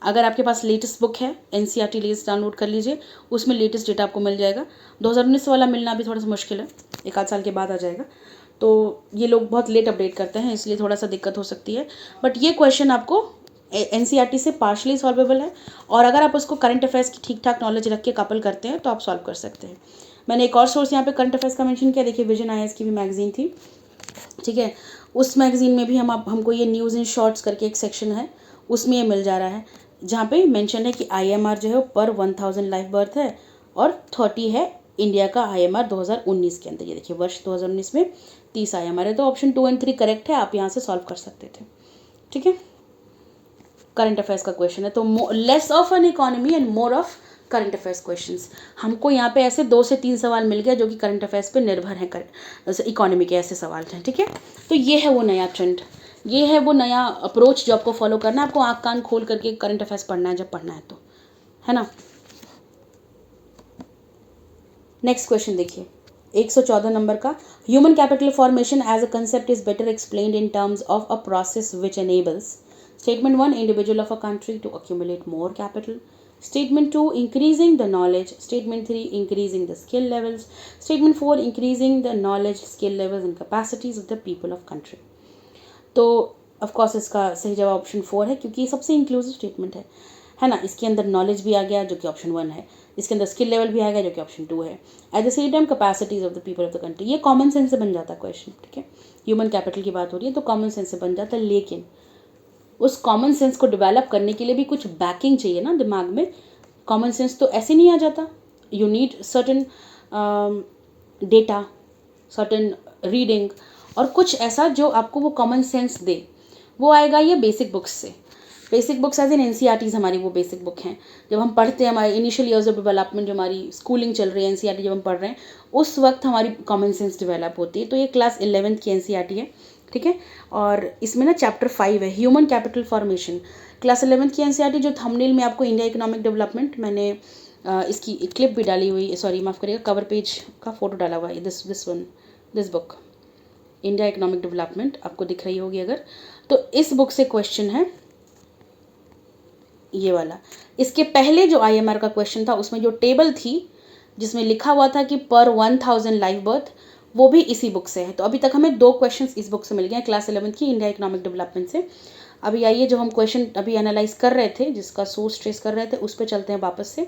अगर आपके पास लेटेस्ट बुक है NCERT लिस्ट डाउनलोड कर लीजिए, उसमें लेटेस्ट डेटा आपको मिल जाएगा। 2019 वाला मिलना भी थोड़ा सा मुश्किल है, 1-8 साल के बाद आ जाएगा। तो ये लोग बहुत लेट अपडेट करते हैं, इसलिए थोड़ा सा दिक्कत हो सकती है। बट ये क्वेश्चन आपको NCERT से पार्शली सॉल्वेबल है, और अगर आप उसको करंट अफेयर्स की ठीक ठाक नॉलेज रख के कपल करते हैं तो आप सॉल्व कर सकते हैं। मैंने एक और सोर्स यहाँ पे करंट अफेयर्स का मेंशन किया, देखिए विजन IAS की भी मैगजीन थी, ठीक है। उस मैगजीन में भी हमको ये न्यूज़ इन शॉर्ट्स करके एक सेक्शन है, उसमें ये मिल जा रहा है, जहाँ पे मेंशन है कि IMR जो है पर 1000 लाइफ बर्थ है, और 30 है इंडिया का IMR 2019 के अंदर। ये देखिए वर्ष 2019 में 30 IMR है। तो ऑप्शन 2 and 3 करेक्ट है, आप यहाँ से सॉल्व कर सकते थे, ठीक है। करंट अफेयर्स का क्वेश्चन है, तो less of an economy and more of current affairs questions. हमको यहाँ पे ऐसे 2 से 3 सवाल मिल गए जो कि करंट अफेयर्स पे निर्भर हैं, जैसे इकोनॉमी के ऐसे सवाल हैं, ठीक है। तो ये है वो नया ट्रेंड, ये है वो नया अप्रोच जो आपको फॉलो करना है। आपको आँख कान खोल करके करंट अफेयर्स पढ़ना है जब पढ़ना है तो, है ना। नेक्स्ट क्वेश्चन देखिए 114 नंबर का, human capital formation as a concept is better explained in terms of a process which enables statement 1 individual of a country to accumulate more capital, statement 2 increasing the knowledge, statement 3 increasing the skill levels, statement 4 increasing the knowledge, skill levels and capacities of the people of country। तो of course इसका सही जवाब option 4 है, क्योंकि ये सबसे inclusive statement है ना। इसके अंदर नॉलेज भी आ गया जो कि ऑप्शन 1 है, इसके अंदर स्किल लेवल भी आ गया जो कि ऑप्शन 2 है, at the same time capacities of the people of the country. ये कॉमन सेंस से बन जाता है क्वेश्चन, ठीक है। ह्यूमन कैपिटल की बात हो रही है तो कॉमन सेंस से बन जाता है, लेकिन उस कॉमन सेंस को डेवलप करने के लिए भी कुछ बैकिंग चाहिए ना दिमाग में। कॉमन सेंस तो ऐसे नहीं आ जाता, you need certain data, certain reading और कुछ ऐसा जो आपको वो कॉमन सेंस दे। वो आएगा ये बेसिक बुक्स से। Basic books as in NCERTs हमारी वो बेसिक बुक हैं। जब हम पढ़ते हैं, हमारे इनिशियल ईयर्स ऑफ डेवलपमेंट, जो हमारी स्कूलिंग चल रही है, एनसीईआरटी जब हम पढ़ रहे हैं उस वक्त हमारी कॉमन सेंस डेवलप होती है। तो ये क्लास 11th की एनसीईआरटी है, ठीक है। और इसमें ना चैप्टर 5 है human capital formation. Class 11th की एनसीईआरटी जो थंबनेल में आपको इंडिया इकोनॉमिक डेवलपमेंट, मैंने इसकी क्लिप भी डाली हुई, सॉरी माफ़ करिएगा, कवर पेज का फोटो डाला हुआ है, this book India economic development आपको दिख रही होगी अगर, तो इस बुक से क्वेश्चन है ये वाला। इसके पहले जो आईएमआर का क्वेश्चन था उसमें जो टेबल थी जिसमें लिखा हुआ था कि पर 1000 लाइव बर्थ, वो भी इसी बुक से है। तो अभी तक हमें 2 क्वेश्चंस इस बुक से मिल गए हैं, क्लास 11th की इंडिया इकोनॉमिक डेवलपमेंट से। अभी आइए जो हम क्वेश्चन अभी एनालाइज कर रहे थे, जिसका सोर्स ट्रेस कर रहे थे, उस पर चलते हैं वापस से।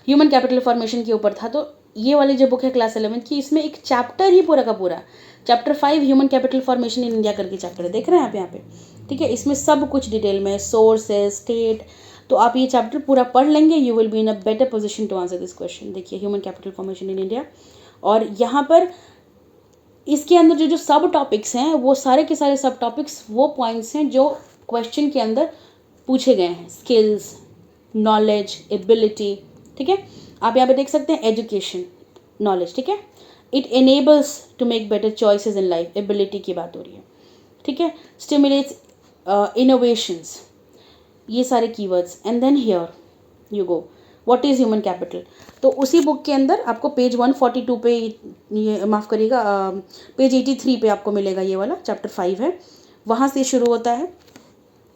ह्यूमन कैपिटल फॉर्मेशन के ऊपर था, तो ये वाली जो बुक है क्लास 11th की, इसमें एक चैप्टर ही पूरा का पूरा, chapter 5 human capital formation in India करके चैप्टर है, देख रहे हैं आप यहाँ पे, ठीक है। इसमें सब कुछ डिटेल में, सोर्सेज, स्टेट, तो आप ये चैप्टर पूरा पढ़ लेंगे, you will be in a better position to answer this question. देखिए human capital formation in India, और यहाँ पर इसके अंदर जो जो सब टॉपिक्स हैं वो सारे के सारे सब टॉपिक्स वो पॉइंट्स हैं जो क्वेश्चन के अंदर पूछे गए हैं। स्किल्स, नॉलेज, एबिलिटी, ठीक है। आप यहाँ पे देख सकते हैं एजुकेशन, नॉलेज, ठीक है। It enables to make better choices in life, ability की बात हो रही है, ठीक है। स्टिमुलेट्स इनोवेशंस, ये सारे keywords. And then here you go, what is human capital. तो उसी बुक के अंदर आपको पेज 142 पे, ये माफ़ करिएगा, पेज 83 पे आपको मिलेगा ये वाला चैप्टर 5 है, वहाँ से शुरू होता है।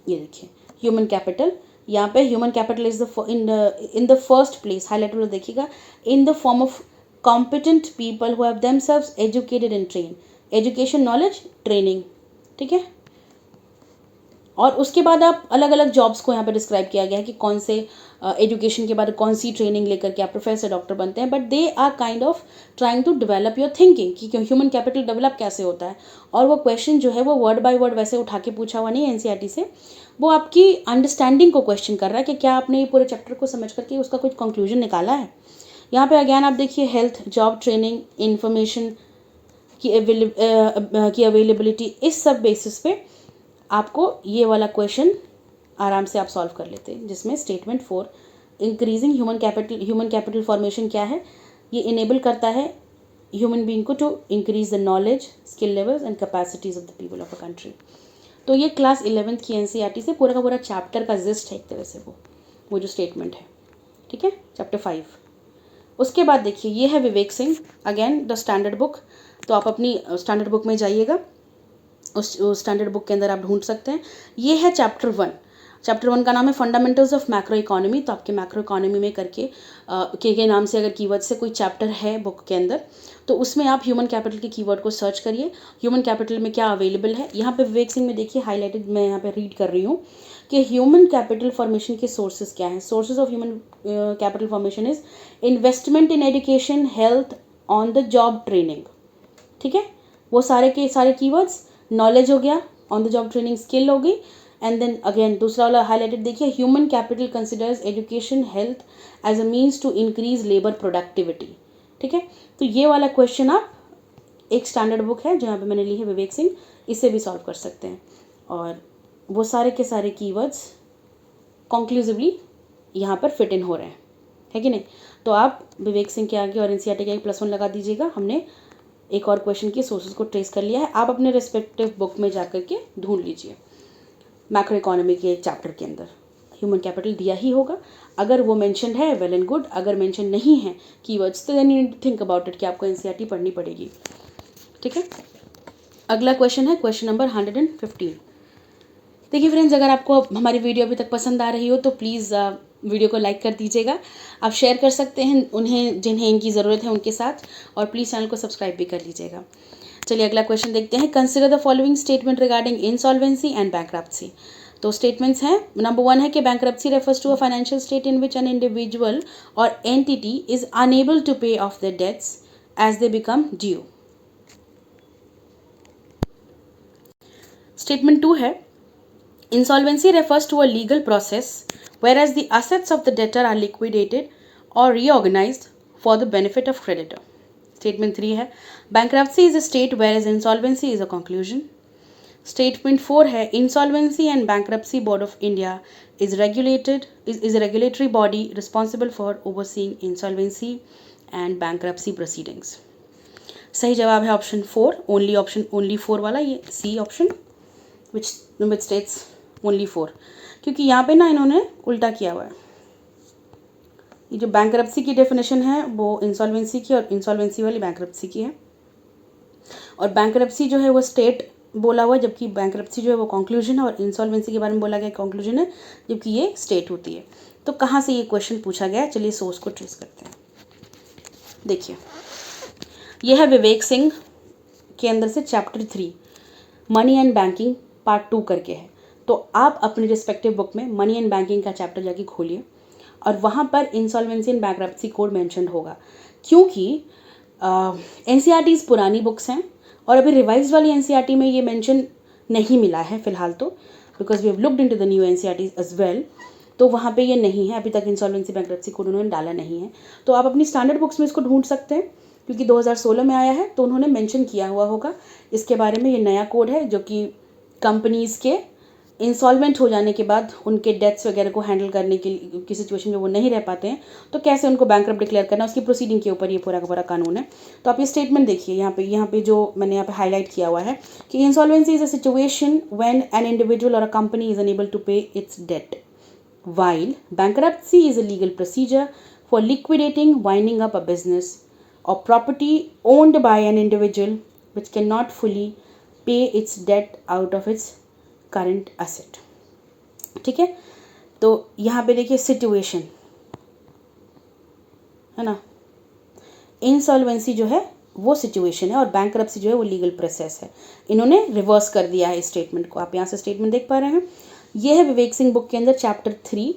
ये देखिए ह्यूमन कैपिटल, यहाँ पे human capital is in the first place highlight वाला देखिएगा, in the form of competent people who have themselves educated and train, education, knowledge, training, ठीक है। और उसके बाद आप अलग अलग जॉब्स को यहाँ पे डिस्क्राइब किया गया है कि कौन से एजुकेशन के बाद कौन सी ट्रेनिंग लेकर के आप प्रोफेसर, डॉक्टर बनते हैं, but they are kind of trying to develop your thinking कि ह्यूमन कैपिटल डेवलप कैसे होता है। और वो क्वेश्चन जो है वो वर्ड बाय वर्ड वैसे उठा के पूछा हुआ नहीं है एनसीईआरटी से, वो आपकी अंडरस्टैंडिंग को क्वेश्चन कर रहा है कि क्या आपने ये पूरे चैप्टर को समझ करके उसका कुछ कंक्लूजन निकाला है। यहाँ पे अगैन आप देखिए हेल्थ, जॉब, ट्रेनिंग, इंफॉर्मेशन की अवेलेबिलिटी, इस सब बेसिस पे आपको ये वाला क्वेश्चन आराम से आप सॉल्व कर लेते हैं, जिसमें statement 4 increasing human capital formation क्या है, ये इनेबल करता है ह्यूमन बीइंग को to increase the knowledge, skill levels and capacities of the people of a country. तो ये क्लास 11th की एनसीईआरटी से पूरा का पूरा चैप्टर का जिस्ट है एक तरह से, वो जो स्टेटमेंट है, ठीक है, चैप्टर 5। उसके बाद देखिए ये है Vivek Singh, again the standard book. तो आप अपनी स्टैंडर्ड बुक में जाइएगा, उस स्टैंडर्ड बुक के अंदर आप ढूंढ सकते हैं। ये है चैप्टर 1। चैप्टर 1 का नाम है फंडामेंटल्स ऑफ मैक्रो इकोनॉमी। तो आपके मैक्रो इकोनॉमी में करके के नाम से अगर कीवर्ड से कोई चैप्टर है बुक के अंदर, तो उसमें आप ह्यूमन कैपिटल के कीवर्ड को सर्च करिए, ह्यूमन कैपिटल में क्या अवेलेबल है। यहाँ पे विवेक सिंह में देखिए हाईलाइटेड, मैं यहाँ पे रीड कर रही हूँ कि ह्यूमन कैपिटल फॉर्मेशन के सोर्सेज क्या हैं। Sources of human capital formation is investment in education, health, on the job training, ठीक है। वो सारे के सारे कीवर्ड्स, नॉलेज हो गया, on the job training, skill हो गई, एंड देन अगेन दूसरा वाला हाईलाइटेड देखिए, human capital considers education, health as a means to increase labour productivity, ठीक है। तो ये वाला क्वेश्चन आप, एक स्टैंडर्ड बुक है जो यहाँ पे मैंने ली है विवेक सिंह, इससे भी सॉल्व कर सकते हैं। और वो सारे के सारे कीवर्ड्स कॉन्क्लूसिवली यहाँ पर फिट इन हो रहे हैं, है कि नहीं। तो आप विवेक सिंह के आगे और एनसीईआरटी के आगे +1 लगा दीजिएगा। हमने एक और क्वेश्चन की सोर्सेज को ट्रेस कर लिया है। आप अपने रिस्पेक्टिव बुक में जा करके ढूंढ लीजिए, मैक्रो इकोनॉमी के चैप्टर के अंदर ह्यूमन कैपिटल दिया ही होगा। अगर वो मेंशन है वेल एंड गुड, अगर मेंशन नहीं है कीवर्ड्स तो then you need to think about it कि आपको एनसीईआरटी पढ़नी पड़ेगी। ठीक है, अगला क्वेश्चन है क्वेश्चन नंबर 115। देखिए फ्रेंड्स, अगर आपको हमारी वीडियो अभी तक पसंद आ रही हो तो प्लीज़ वीडियो को लाइक कर दीजिएगा। आप शेयर कर सकते हैं उन्हें जिन्हें इनकी ज़रूरत है उनके साथ, और प्लीज़ चैनल को सब्सक्राइब भी कर लीजिएगा। चलिए अगला क्वेश्चन देखते हैं। Consider the following statement regarding insolvency and bankruptcy. तो स्टेटमेंट्स हैं, नंबर 1 है कि bankruptcy refers to a financial state in which an individual or entity is unable to pay off the debts as they become due. Statement 2 है, insolvency refers to a legal process whereas the assets of the debtor are liquidated or reorganized for the benefit of creditor. Statement 3 है, bankruptcy is a state whereas insolvency is a conclusion. Statement 4 है, insolvency and bankruptcy board of India is a regulatory body responsible for overseeing insolvency and bankruptcy proceedings. सही जवाब है option 4, only 4 वाला, ये C option which states only 4, क्योंकि यहाँ पे ना इन्होंने उल्टा किया हुआ है। ये जो बैंक्रप्सी की डेफिनेशन है वो इंसॉल्वेंसी की और इंसॉल्वेंसी वाली बैंक्रप्सी की है, और बैंक्रप्सी जो है वो स्टेट बोला हुआ है जबकि बैंक्रप्सी जो है वो कंक्लूजन है, और इंसॉल्वेंसी के बारे में बोला गया कंक्लूजन है जबकि ये स्टेट होती है। तो कहाँ से ये क्वेश्चन पूछा गया है, चलिए सोर्स को ट्रेस करते हैं। देखिए, यह है विवेक सिंह के अंदर से chapter 3 money and banking part 2 करके है। तो आप अपनी रिस्पेक्टिव बुक में मनी एंड बैंकिंग का चैप्टर जाके खोलिए और वहाँ पर insolvency and bankruptcy code mention होगा, क्योंकि एनसीईआरटीज़ पुरानी बुक्स हैं और अभी रिवाइज वाली एनसीईआरटी में ये मेंशन नहीं मिला है फ़िलहाल, तो because we have looked into the new NCERTs as well, तो वहाँ पे ये नहीं है, अभी तक इंसॉल्वेंसी बैंक्रप्सी कोड उन्होंने डाला नहीं है। तो आप अपनी स्टैंडर्ड बुक्स में इसको ढूंढ सकते हैं, क्योंकि 2016 में आया है तो उन्होंने मेंशन किया हुआ होगा इसके बारे में। ये नया कोड है जो कि कंपनीज़ के इंसॉल्वेंट हो जाने के बाद उनके डेट्स वगैरह को हैंडल करने की सिचुएशन में वो नहीं रह पाते हैं तो कैसे उनको बैंकरप्ट डिक्लेयर करना, उसकी प्रोसीडिंग के ऊपर ये पूरा का पूरा कानून है। तो आप ये स्टेटमेंट देखिए, यहाँ पे जो मैंने यहाँ पे हाईलाइट किया हुआ है कि insolvency is a situation when an individual और a company is unable to pay its debt, while bankruptcy is a legal procedure for liquidating, winding up a business or property owned by an individual which cannot fully pay its debt out of its current asset। ठीक है, तो यहाँ पे देखिए situation है ना, insolvency जो है वो सिचुएशन है और बैंक्रप्सी जो है वो लीगल प्रोसेस है। इन्होंने रिवर्स कर दिया है स्टेटमेंट को, आप यहाँ से स्टेटमेंट देख पा रहे हैं। ये है विवेक सिंह बुक के अंदर चैप्टर 3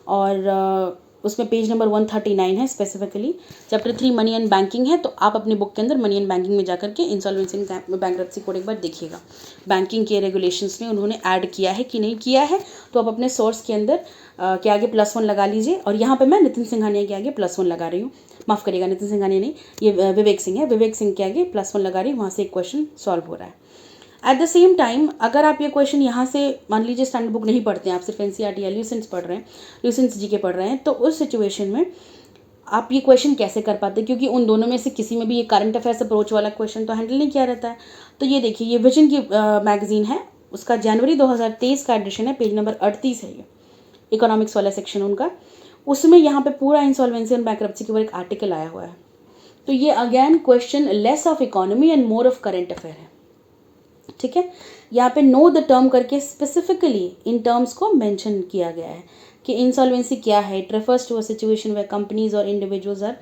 और उसमें पेज नंबर 139 है, specifically chapter 3 money and banking है। तो आप अपनी बुक के अंदर मनी एंड बैंकिंग में जाकर के इंसॉल्वेंसी एंड बैंक्रप्सी कोड एक बार देखिएगा, बैंकिंग के रेगुलेशंस में उन्होंने ऐड किया है कि नहीं किया है। तो आप अपने सोर्स के अंदर के आगे +1 लगा लीजिए, और यहाँ पे मैं नितिन सिंघानिया के आगे +1 लगा रही हूँ, माफ़ करिएगा नितिन सिंघानिया नहीं, ये विवेक सिंह है, विवेक सिंह के आगे +1 लगा रही हूँ, वहाँ से एक क्वेश्चन सॉल्व हो रहा है। एट द सेम टाइम अगर आप ये क्वेश्चन यहाँ से मान लीजिए स्टैंडर्ड बुक नहीं पढ़ते हैं, आप सिर्फ एनसीईआरटी या ल्यूसेंट्स पढ़ रहे हैं, ल्यूसेंट्स जीके पढ़ रहे हैं, तो उस सिचुएशन में आप ये क्वेश्चन कैसे कर पाते हैं, क्योंकि उन दोनों में से किसी में भी ये करंट अफेयर्स अप्रोच वाला क्वेश्चन तो हैंडल नहीं किया रहता है। तो ये देखिए, ये विजन की मैगजीन है, उसका जनवरी 2023 का एडिशन है, पेज नंबर 38 है, ये इकोनॉमिक्स वाला सेक्शन उनका, उसमें यहाँ पे पूरा इंसॉल्वेंसी एंड बैंक्रप्सी के ऊपर एक आर्टिकल आया हुआ है। तो ये again question less of economy and more of current affair है। ठीक है, यहाँ पे नो द टर्म करके स्पेसिफिकली इन टर्म्स को मेंशन किया गया है कि इंसॉल्वेंसी क्या है। It refers to a situation where companies or individuals are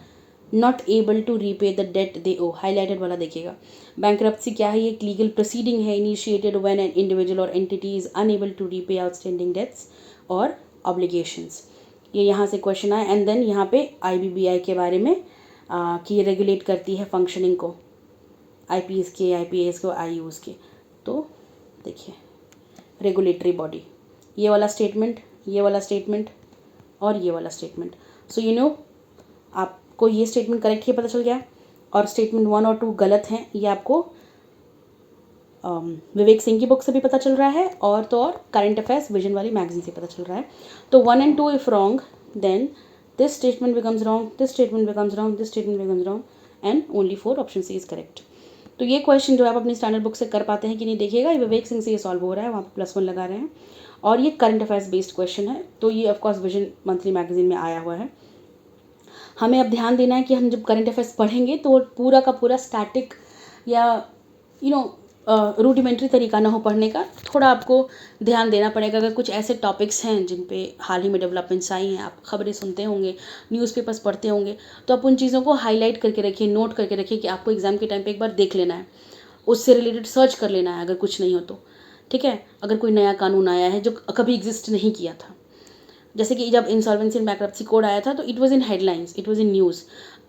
not able to repay the debt they owe, highlighted वाला देखिएगा। बैंक्रप्सी क्या है, ये एक लीगल प्रोसीडिंग है initiated when an individual or entity is unable to repay outstanding debts और obligations. ये यहाँ से क्वेश्चन आया। एंड देन यहाँ पे IBBI के बारे में कि ये रेगुलेट करती है फंक्शनिंग को, IPS के, IPAS को, IUs के। तो देखिए, रेगुलेटरी बॉडी, ये वाला स्टेटमेंट, ये वाला स्टेटमेंट और ये वाला स्टेटमेंट। सो यू नो, आपको ये स्टेटमेंट करेक्ट ही पता चल गया, और स्टेटमेंट 1 और 2 गलत हैं, ये आपको विवेक सिंह की बुक से भी पता चल रहा है, और तो और करंट अफेयर्स विजन वाली मैगजीन से पता चल रहा है। तो 1 and 2 if wrong then this statement becomes wrong, this statement becomes wrong, this statement becomes wrong and only 4 option C is correct. तो ये क्वेश्चन जो आप अपनी स्टैंडर्ड बुक से कर पाते हैं कि नहीं देखिएगा, ये विवेक सिंह से ये सॉल्व हो रहा है, वहाँ पे +1 लगा रहे हैं। और ये करंट अफेयर्स बेस्ड क्वेश्चन है, तो ये ऑफकोर्स विजन मंथली मैगजीन में आया हुआ है। हमें अब ध्यान देना है कि हम जब करंट अफेयर्स पढ़ेंगे तो पूरा का पूरा स्टैटिक या रूडिमेंट्री तरीका ना हो पढ़ने का, थोड़ा आपको ध्यान देना पड़ेगा। अगर कुछ ऐसे टॉपिक्स हैं जिन पे हाल ही में डेवलपमेंट्स आई हैं, आप खबरें सुनते होंगे, न्यूज़पेपर्स पढ़ते होंगे, तो आप उन चीज़ों को हाईलाइट करके रखिए, नोट करके रखिए कि आपको एग्जाम के टाइम पे एक बार देख लेना है, उससे रिलेटेड सर्च कर लेना है अगर कुछ नहीं हो तो, ठीक है। अगर कोई नया कानून आया है जो कभी एग्जिस्ट नहीं किया था, जैसे कि जब इंसॉल्वेंसी एंड बैंक्रप्सी कोड आया था तो it was in headlines, it was in news,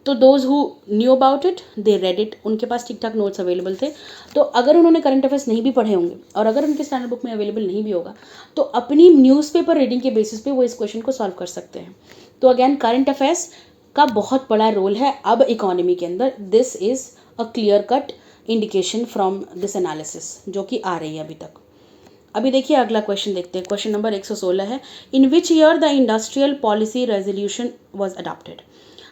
तो those who knew about it they read it, उनके पास ठीक ठाक नोट्स अवेलेबल थे। तो अगर उन्होंने करंट अफेयर्स नहीं भी पढ़े होंगे और अगर उनके स्टैंडर्ड बुक में अवेलेबल नहीं भी होगा, तो अपनी न्यूज़पेपर रीडिंग के बेसिस पे वो इस क्वेश्चन को सॉल्व कर सकते हैं। तो अगेन करंट अफेयर्स का बहुत बड़ा रोल है अब इकोनॉमी के अंदर। This is a clear cut indication from this analysis जो कि आ रही है अभी तक। अभी देखिए अगला क्वेश्चन देखते हैं, क्वेश्चन नंबर 116 है, in which year the industrial policy resolution was adopted.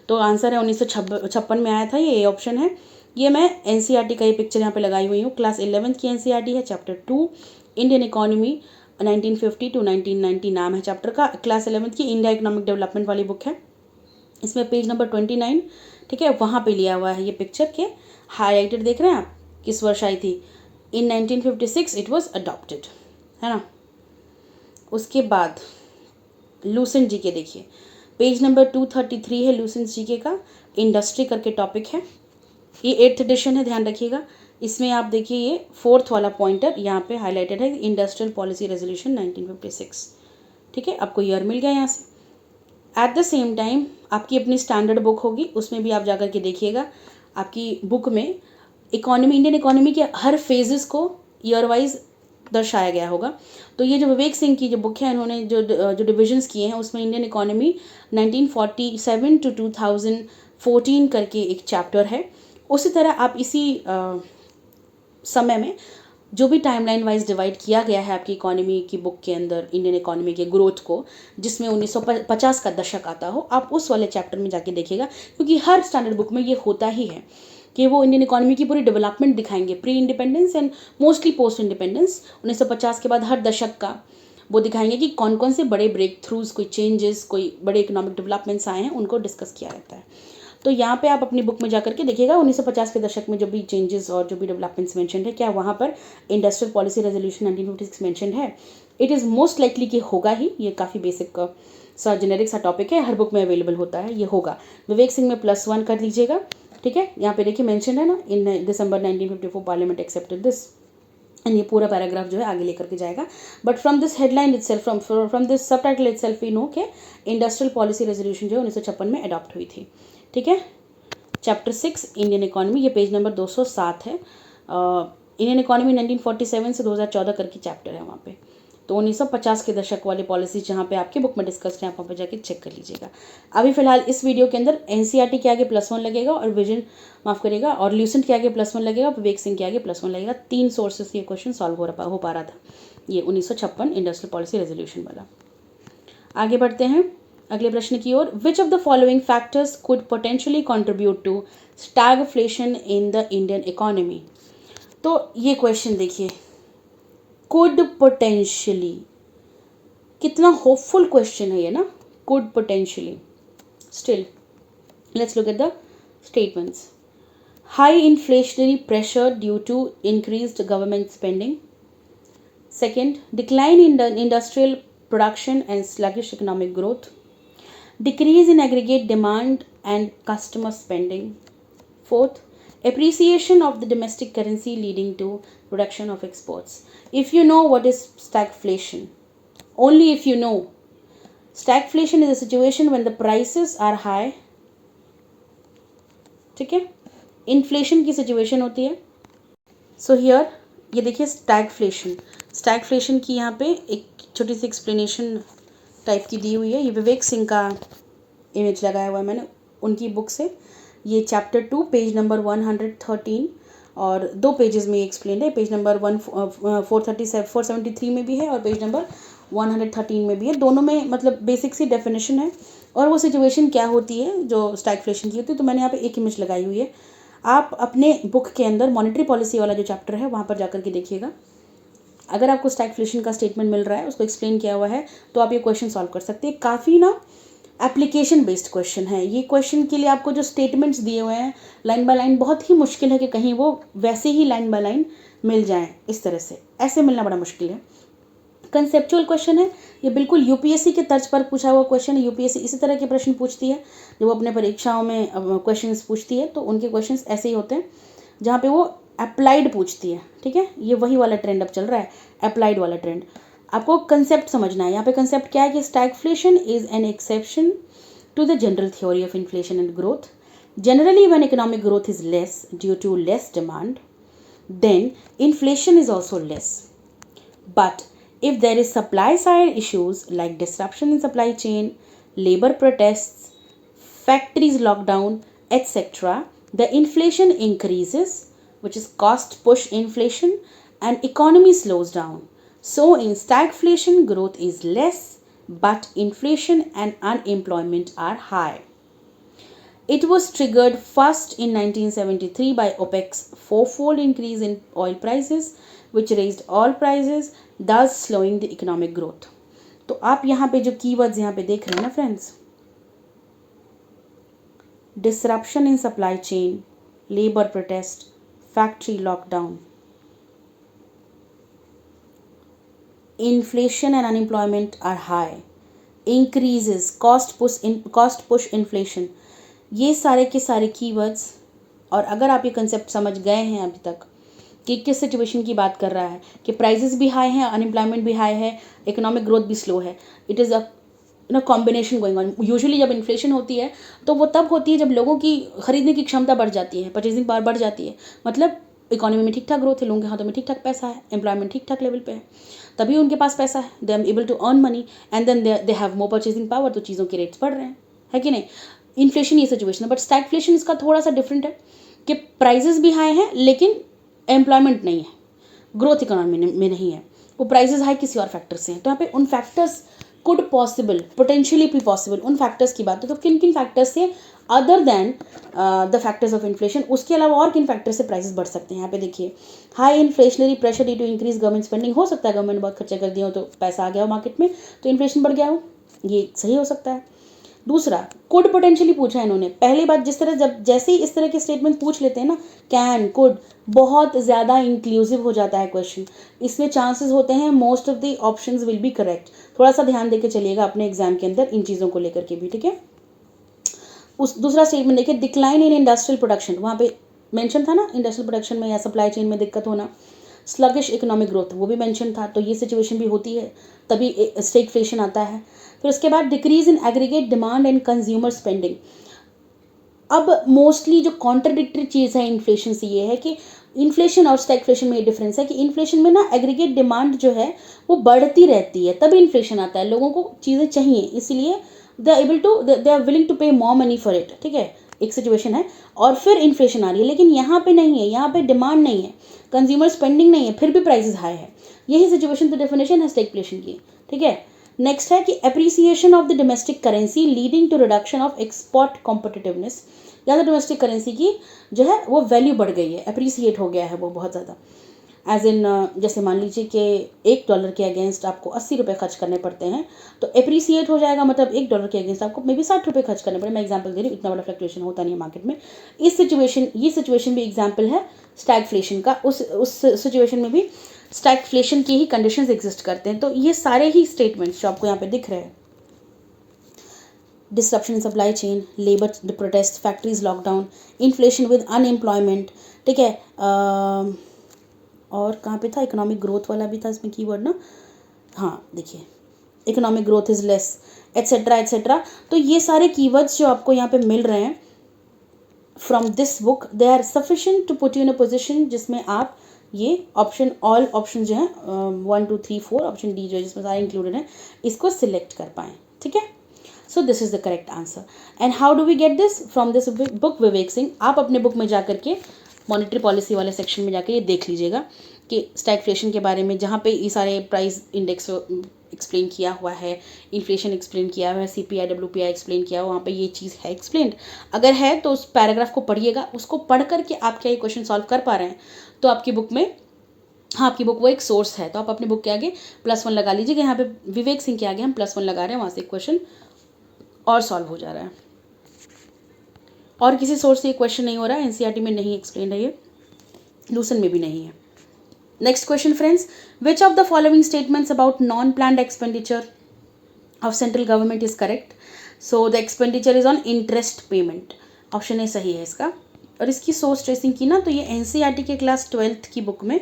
तो आंसर है 1956 में आया था, ये ऑप्शन है। ये मैं एनसीईआरटी का ये पिक्चर यहाँ पे लगाई हुई हूँ, क्लास 11th की एनसीईआरटी है, चैप्टर 2 इंडियन इकोनॉमी 1950 टू 1990 नाम है चैप्टर का। क्लास 11th की इंडिया इकोनॉमिक डेवलपमेंट वाली बुक है, इसमें पेज नंबर 29, ठीक है, वहाँ पे लिया हुआ है ये पिक्चर के हाईलाइटेड, देख रहे हैं आप किस वर्ष आई थी, इन 1956 इट वॉज अडॉप्टेड, है ना। उसके बाद लूसेंट जी के देखिए, पेज नंबर 233 है लूसेंट जी के का, इंडस्ट्री करके टॉपिक है, ये 8th एडिशन है, ध्यान रखिएगा। इसमें आप देखिए ये 4th वाला पॉइंटर यहाँ पे हाईलाइटेड है, इंडस्ट्रियल पॉलिसी रेजोल्यूशन 1956, ठीक है, आपको ईयर मिल गया यहाँ से। एट द सेम टाइम आपकी अपनी स्टैंडर्ड बुक होगी, उसमें भी आप जाकर के देखिएगा, आपकी बुक में इकोनॉमी, इंडियन इकोनॉमी के हर फेजेस को ईयर वाइज दर्शाया गया होगा। तो ये जो विवेक सिंह की जो बुक है, इन्होंने जो डिविजन्स किए हैं उसमें इंडियन इकोनॉमी 1947 टू 2014 करके एक चैप्टर है। उसी तरह आप इसी समय में जो भी टाइमलाइन वाइज डिवाइड किया गया है आपकी इकोनॉमी की बुक के अंदर, इंडियन इकोनॉमी के ग्रोथ को, जिसमें 1950 का दशक आता हो, आप उस वाले चैप्टर में जाके देखिएगा, क्योंकि हर स्टैंडर्ड बुक में ये होता ही है कि वो इंडियन इकोनॉमी की पूरी डेवलपमेंट दिखाएंगे, pre independence and mostly post independence, 1950 के बाद हर दशक का वो दिखाएंगे कि कौन कौन से बड़े ब्रेक थ्रूज, कोई चेंजेस, कोई बड़े इकोनॉमिक डेवलपमेंट्स आए हैं, उनको डिस्कस किया रहता है। तो यहाँ पे आप अपनी बुक में जाकर के देखिएगा 1950 के दशक में जो भी चेंजेस और जो भी डेवलपमेंट्स मेंशन है, क्या वहाँ पर इंडस्ट्रियल पॉलिसी रेजोल्यूशन 1956 मेंशन है। इट इज़ मोस्ट लाइकली कि होगा ही, ये काफ़ी बेसिक सा जेनेरिक सा टॉपिक है, हर बुक में अवेलेबल होता है, ये होगा। विवेक सिंह में +1 कर लीजिएगा, ठीक है। यहाँ पे देखिए मेंशन है ना, इन दिसंबर 1954 पार्लियामेंट एक्सेप्टेड दिस, एंड ये पूरा पैराग्राफ जो है आगे लेकर के जाएगा। But from this headline itself, from this सब टाइटल इटसेल्फ वी नो के इंडस्ट्रियल पॉलिसी रेजोल्यूशन जो है 1956 में अडॉप्ट हुई थी, ठीक है। चैप्टर 6 इंडियन इकोनॉमी, ये पेज नंबर 207 है। इंडियन इकोनॉमी 1947 से 2014 करके चैप्टर है वहाँ पे। तो 1950 के दशक वाली पॉलिसी जहाँ पे आपकी बुक में डिस्कस है, आप वहाँ पे जाके चेक कर लीजिएगा। अभी फिलहाल इस वीडियो के अंदर एनसीईआरटी के आगे +1 लगेगा और विजन माफ़ करिएगा, और ल्यूसेंट के आगे +1 लगेगा, विवेक सिंह के आगे +1 लगेगा। 3 सोर्सेज से ये क्वेश्चन सॉल्व हो पा रहा था, ये 1956 इंडस्ट्रियल पॉलिसी रेजोल्यूशन वाला। आगे बढ़ते हैं अगले प्रश्न की ओर। Which of the following factors could potentially contribute to stagflation in the Indian economy. तो ये क्वेश्चन देखिए, कुड पोटेंशियली, कितना होपफुल क्वेश्चन है ये ना, could potentially. Still let's look at the statements. High inflationary pressure due to increased government spending. Second, decline in the industrial production and sluggish economic growth, decrease in aggregate demand and customer spending. Fourth, appreciation of the domestic currency leading to reduction of exports. If you know what is stagflation, only if you know, stagflation is a situation when the prices are high, ठीक है, inflation की situation होती है। So here ये देखिए stagflation की यहाँ पे एक छोटी सी एक्सप्लेनेशन टाइप की दी हुई है। ये विवेक सिंह का इमेज लगाया हुआ है मैंने उनकी बुक से। ये चैप्टर 2 पेज नंबर 113 और 2 पेजेस में एक्सप्लेन है। पेज नंबर 473 में भी है और पेज नंबर 113 में भी है। दोनों में मतलब बेसिक सी डेफिनेशन है और वो सिचुएशन क्या होती है जो स्टैगफ्लेशन की होती है, तो मैंने यहाँ पे एक इमेज लगाई हुई है। आप अपने बुक के अंदर मॉनेटरी पॉलिसी वाला जो चैप्टर है वहाँ पर जाकर के देखिएगा। अगर आपको स्टैगफ्लेशन का स्टेटमेंट मिल रहा है, उसको एक्सप्लेन किया हुआ है, तो आप ये क्वेश्चन सॉल्व कर सकते हैं। काफ़ी ना एप्लीकेशन बेस्ड क्वेश्चन है ये। क्वेश्चन के लिए आपको जो स्टेटमेंट्स दिए हुए हैं लाइन बाय लाइन, बहुत ही मुश्किल है कि कहीं वो वैसे ही लाइन बाय लाइन मिल जाएं। इस तरह से ऐसे मिलना बड़ा मुश्किल है। कंसेप्चुअल क्वेश्चन है ये, बिल्कुल यूपीएससी के तर्ज पर पूछा हुआ क्वेश्चन है। यूपीएससी इसी तरह के प्रश्न पूछती है जो वो अपने परीक्षाओं में क्वेश्चंस पूछती है, तो उनके क्वेश्चंस ऐसे ही होते हैं जहाँ पे वो अप्लाइड पूछती है। ठीक है, ये वही वाला ट्रेंड अब चल रहा है, अप्लाइड वाला ट्रेंड। आपको कंसेप्ट समझना है। यहाँ पे कंसेप्ट क्या है कि stagflation is an exception to the general theory of inflation and growth. Generally when economic growth is less due to less demand, then inflation is also less. But if there is supply side issues like disruption in supply chain, labor protests, factories lockdown, etc., the inflation increases, which is cost push inflation, and economy slows down. So in stagflation, growth is less, but inflation and unemployment are high. It was triggered first in 1973 by OPEC's fourfold increase in oil prices, which raised oil prices, thus slowing the economic growth. तो आप यहाँ पे जो keywords यहाँ पे देख रहे हैं ना friends, disruption in supply chain, labour protest, factory lockdown, inflation and unemployment are high, increases, cost push inflation, ये सारे के सारे कीवर्ड्स। और अगर आप ये कंसेप्ट समझ गए हैं अभी तक कि किस सिचुएशन की बात कर रहा है, कि प्राइसेस भी हाई हैं, अनएम्प्लॉयमेंट भी हाई है, इकोनॉमिक ग्रोथ भी स्लो है, it is a combination going on. Usually जब इन्फ्लेशन होती है तो वो तब होती है जब लोगों की खरीदने की क्षमता बढ़ जाती है, परचेजिंग पावर बढ़ जाती है, मतलब इकोनॉमी में ठीक ठाक ग्रोथ है, लोगों के हाथों में ठीक ठाक पैसा है, एम्प्लॉयमेंट ठीक ठाक लेवल पे है, तभी उनके पास पैसा है, they are able to earn money and then they have more purchasing power, तो चीज़ों के रेट्स बढ़ रहे हैं, है कि नहीं। इन्फ्लेशन ये सिचुएशन है। बट स्टैगफ्लेशन इसका थोड़ा सा डिफरेंट है कि प्राइजेस भी हाई हैं लेकिन एम्प्लॉयमेंट नहीं है, ग्रोथ इकोनॉमी में नहीं है, वो प्राइजेस हाई किसी और फैक्टर से हैं। तो यहाँ पे उन फैक्टर्स कुड पॉसिबल, पोटेंशियली भी पॉसिबल, उन फैक्टर्स की बात है। तो किन किन फैक्टर्स से other than the factors of inflation, उसके अलावा और किन फैक्टर से प्राइसेस बढ़ सकते हैं। यहाँ पे देखिए, high inflationary pressure due to increase government spending, हो सकता है गवर्नमेंट बहुत खर्चा कर दिया हो तो पैसा आ गया हो मार्केट में तो इन्फ्लेशन बढ़ गया हो, ये सही हो सकता है। दूसरा, कुड पोटेंशियली पूछा है इन्होंने। पहली बात, जिस तरह जब जैसे ही इस तरह के स्टेटमेंट पूछ लेते हैं ना, कैन, कुड, बहुत ज़्यादा इंक्लूसिव हो जाता है क्वेश्चन, इसमें चांसेस होते हैं most of the options will be correct. थोड़ा सा ध्यान देके चलिएगा अपने एग्जाम के अंदर इन चीज़ों को लेकर के भी, ठीक है। उस दूसरा स्टेटमेंट देखिए, डिक्लाइन इन इंडस्ट्रियल प्रोडक्शन, वहाँ पे मेंशन था ना इंडस्ट्रियल प्रोडक्शन में या सप्लाई चेन में दिक्कत होना, स्लगिश इकोनॉमिक ग्रोथ वो भी मेंशन था, तो ये सिचुएशन भी होती है, तभी स्टैगफ्लेशन आता है। फिर उसके बाद decrease in aggregate demand and consumer spending. अब मोस्टली जो कॉन्ट्रडिक्टरी चीज़ है इन्फ्लेशन से ये है कि इन्फ्लेशन और स्टैगफ्लेशन में ये डिफरेंस है कि इन्फ्लेशन में ना एग्रीगेट डिमांड जो है वो बढ़ती रहती है, तभी इन्फ्लेशन आता है, लोगों को चीज़ें चाहिए, इसलिए दे आर विलिंग टू पे मोर मनी फॉर इट, ठीक है, एक सिचुएशन है। और फिर इन्फ्लेशन आ रही है, लेकिन यहाँ पे नहीं है, यहाँ पे डिमांड नहीं है, कंज्यूमर स्पेंडिंग नहीं है, फिर भी प्राइसेस हाई है। यही सिचुएशन तो डेफिनेशन है स्टैगफ्लेशन की, ठीक है। नेक्स्ट है कि appreciation of the domestic currency leading to reduction of export competitiveness, या तो डोमेस्टिक करेंसी की जो है वो वैल्यू बढ़ गई है, एप्रिसिएट हो गया है वो बहुत ज़्यादा, एज इन जैसे मान लीजिए कि $1 के अगेंस्ट आपको 80 रुपये खर्च करने पड़ते हैं, तो एप्रिसिएट हो जाएगा, मतलब $1 के अगेंस्ट आपको मे बी 60 रुपये खर्च करने पड़े। मैं एग्जांपल दे रही हूँ, इतना बड़ा फ्लक्चुएशन होता नहीं है मार्केट में। ये सिचुएशन भी एग्जाम्पल है स्टैगफ्लेशन का। उस सिचुएशन में भी स्टैगफ्लेशन की ही कंडीशंस एग्जिस्ट करते हैं। तो ये सारे ही स्टेटमेंट्स जो आपको यहाँ पे दिख रहे हैं, disruption in supply chain, labour protest, factories lockdown, inflation with unemployment, ठीक है, और कहाँ पे था, इकोनॉमिक ग्रोथ वाला भी था इसमें कीवर्ड ना, हाँ देखिए, economic growth is less, etcetera etcetera. तो ये सारे कीवर्ड्स जो आपको यहाँ पे मिल रहे हैं from this book, they are sufficient to put you in a position जिसमें आप ये ऑप्शन, ऑल ऑप्शन जो हैं 1 2 3 4, ऑप्शन डी जो है जिसमें सारे इंक्लूडेड हैं, इसको सिलेक्ट कर पाएँ, ठीक है। So this is the correct answer. And how do we get this from this book Vivek Singh. आप अपने बुक में जा करके मॉनेटरी पॉलिसी वाले सेक्शन में जाकर ये देख लीजिएगा कि स्टैगफ्लेशन के बारे में, जहाँ पे ये सारे प्राइस इंडेक्स एक्सप्लेन किया हुआ है, इन्फ्लेशन एक्सप्लेन किया हुआ है, CPI WPI एक्सप्लेन किया हुआ, वहाँ पे ये चीज़ है एक्सप्लेन्ड। अगर है तो उस पैराग्राफ को पढ़िएगा, उसको पढ़ करके आप क्या ये क्वेश्चन सॉल्व कर पा रहे हैं तो आपकी बुक में, हाँ आपकी बुक वो एक सोर्स है, तो आप अपनी बुक के आगे +1 लगा लीजिएगा। यहाँ पे विवेक सिंह के आगे हम +1 लगा रहे हैं, वहाँ से क्वेश्चन और सॉल्व हो जा रहा है। और किसी सोर्स से ये क्वेश्चन नहीं हो रहा है, NCERT में नहीं एक्सप्लेन है, ये लूसेंट में भी नहीं है। Next question friends, which of the following statements about non planned expenditure of central government is correct? So the expenditure is on interest payment, option A सही है इसका। और इसकी सोर्स ट्रेसिंग की ना तो ये NCERT के क्लास 12th की बुक में,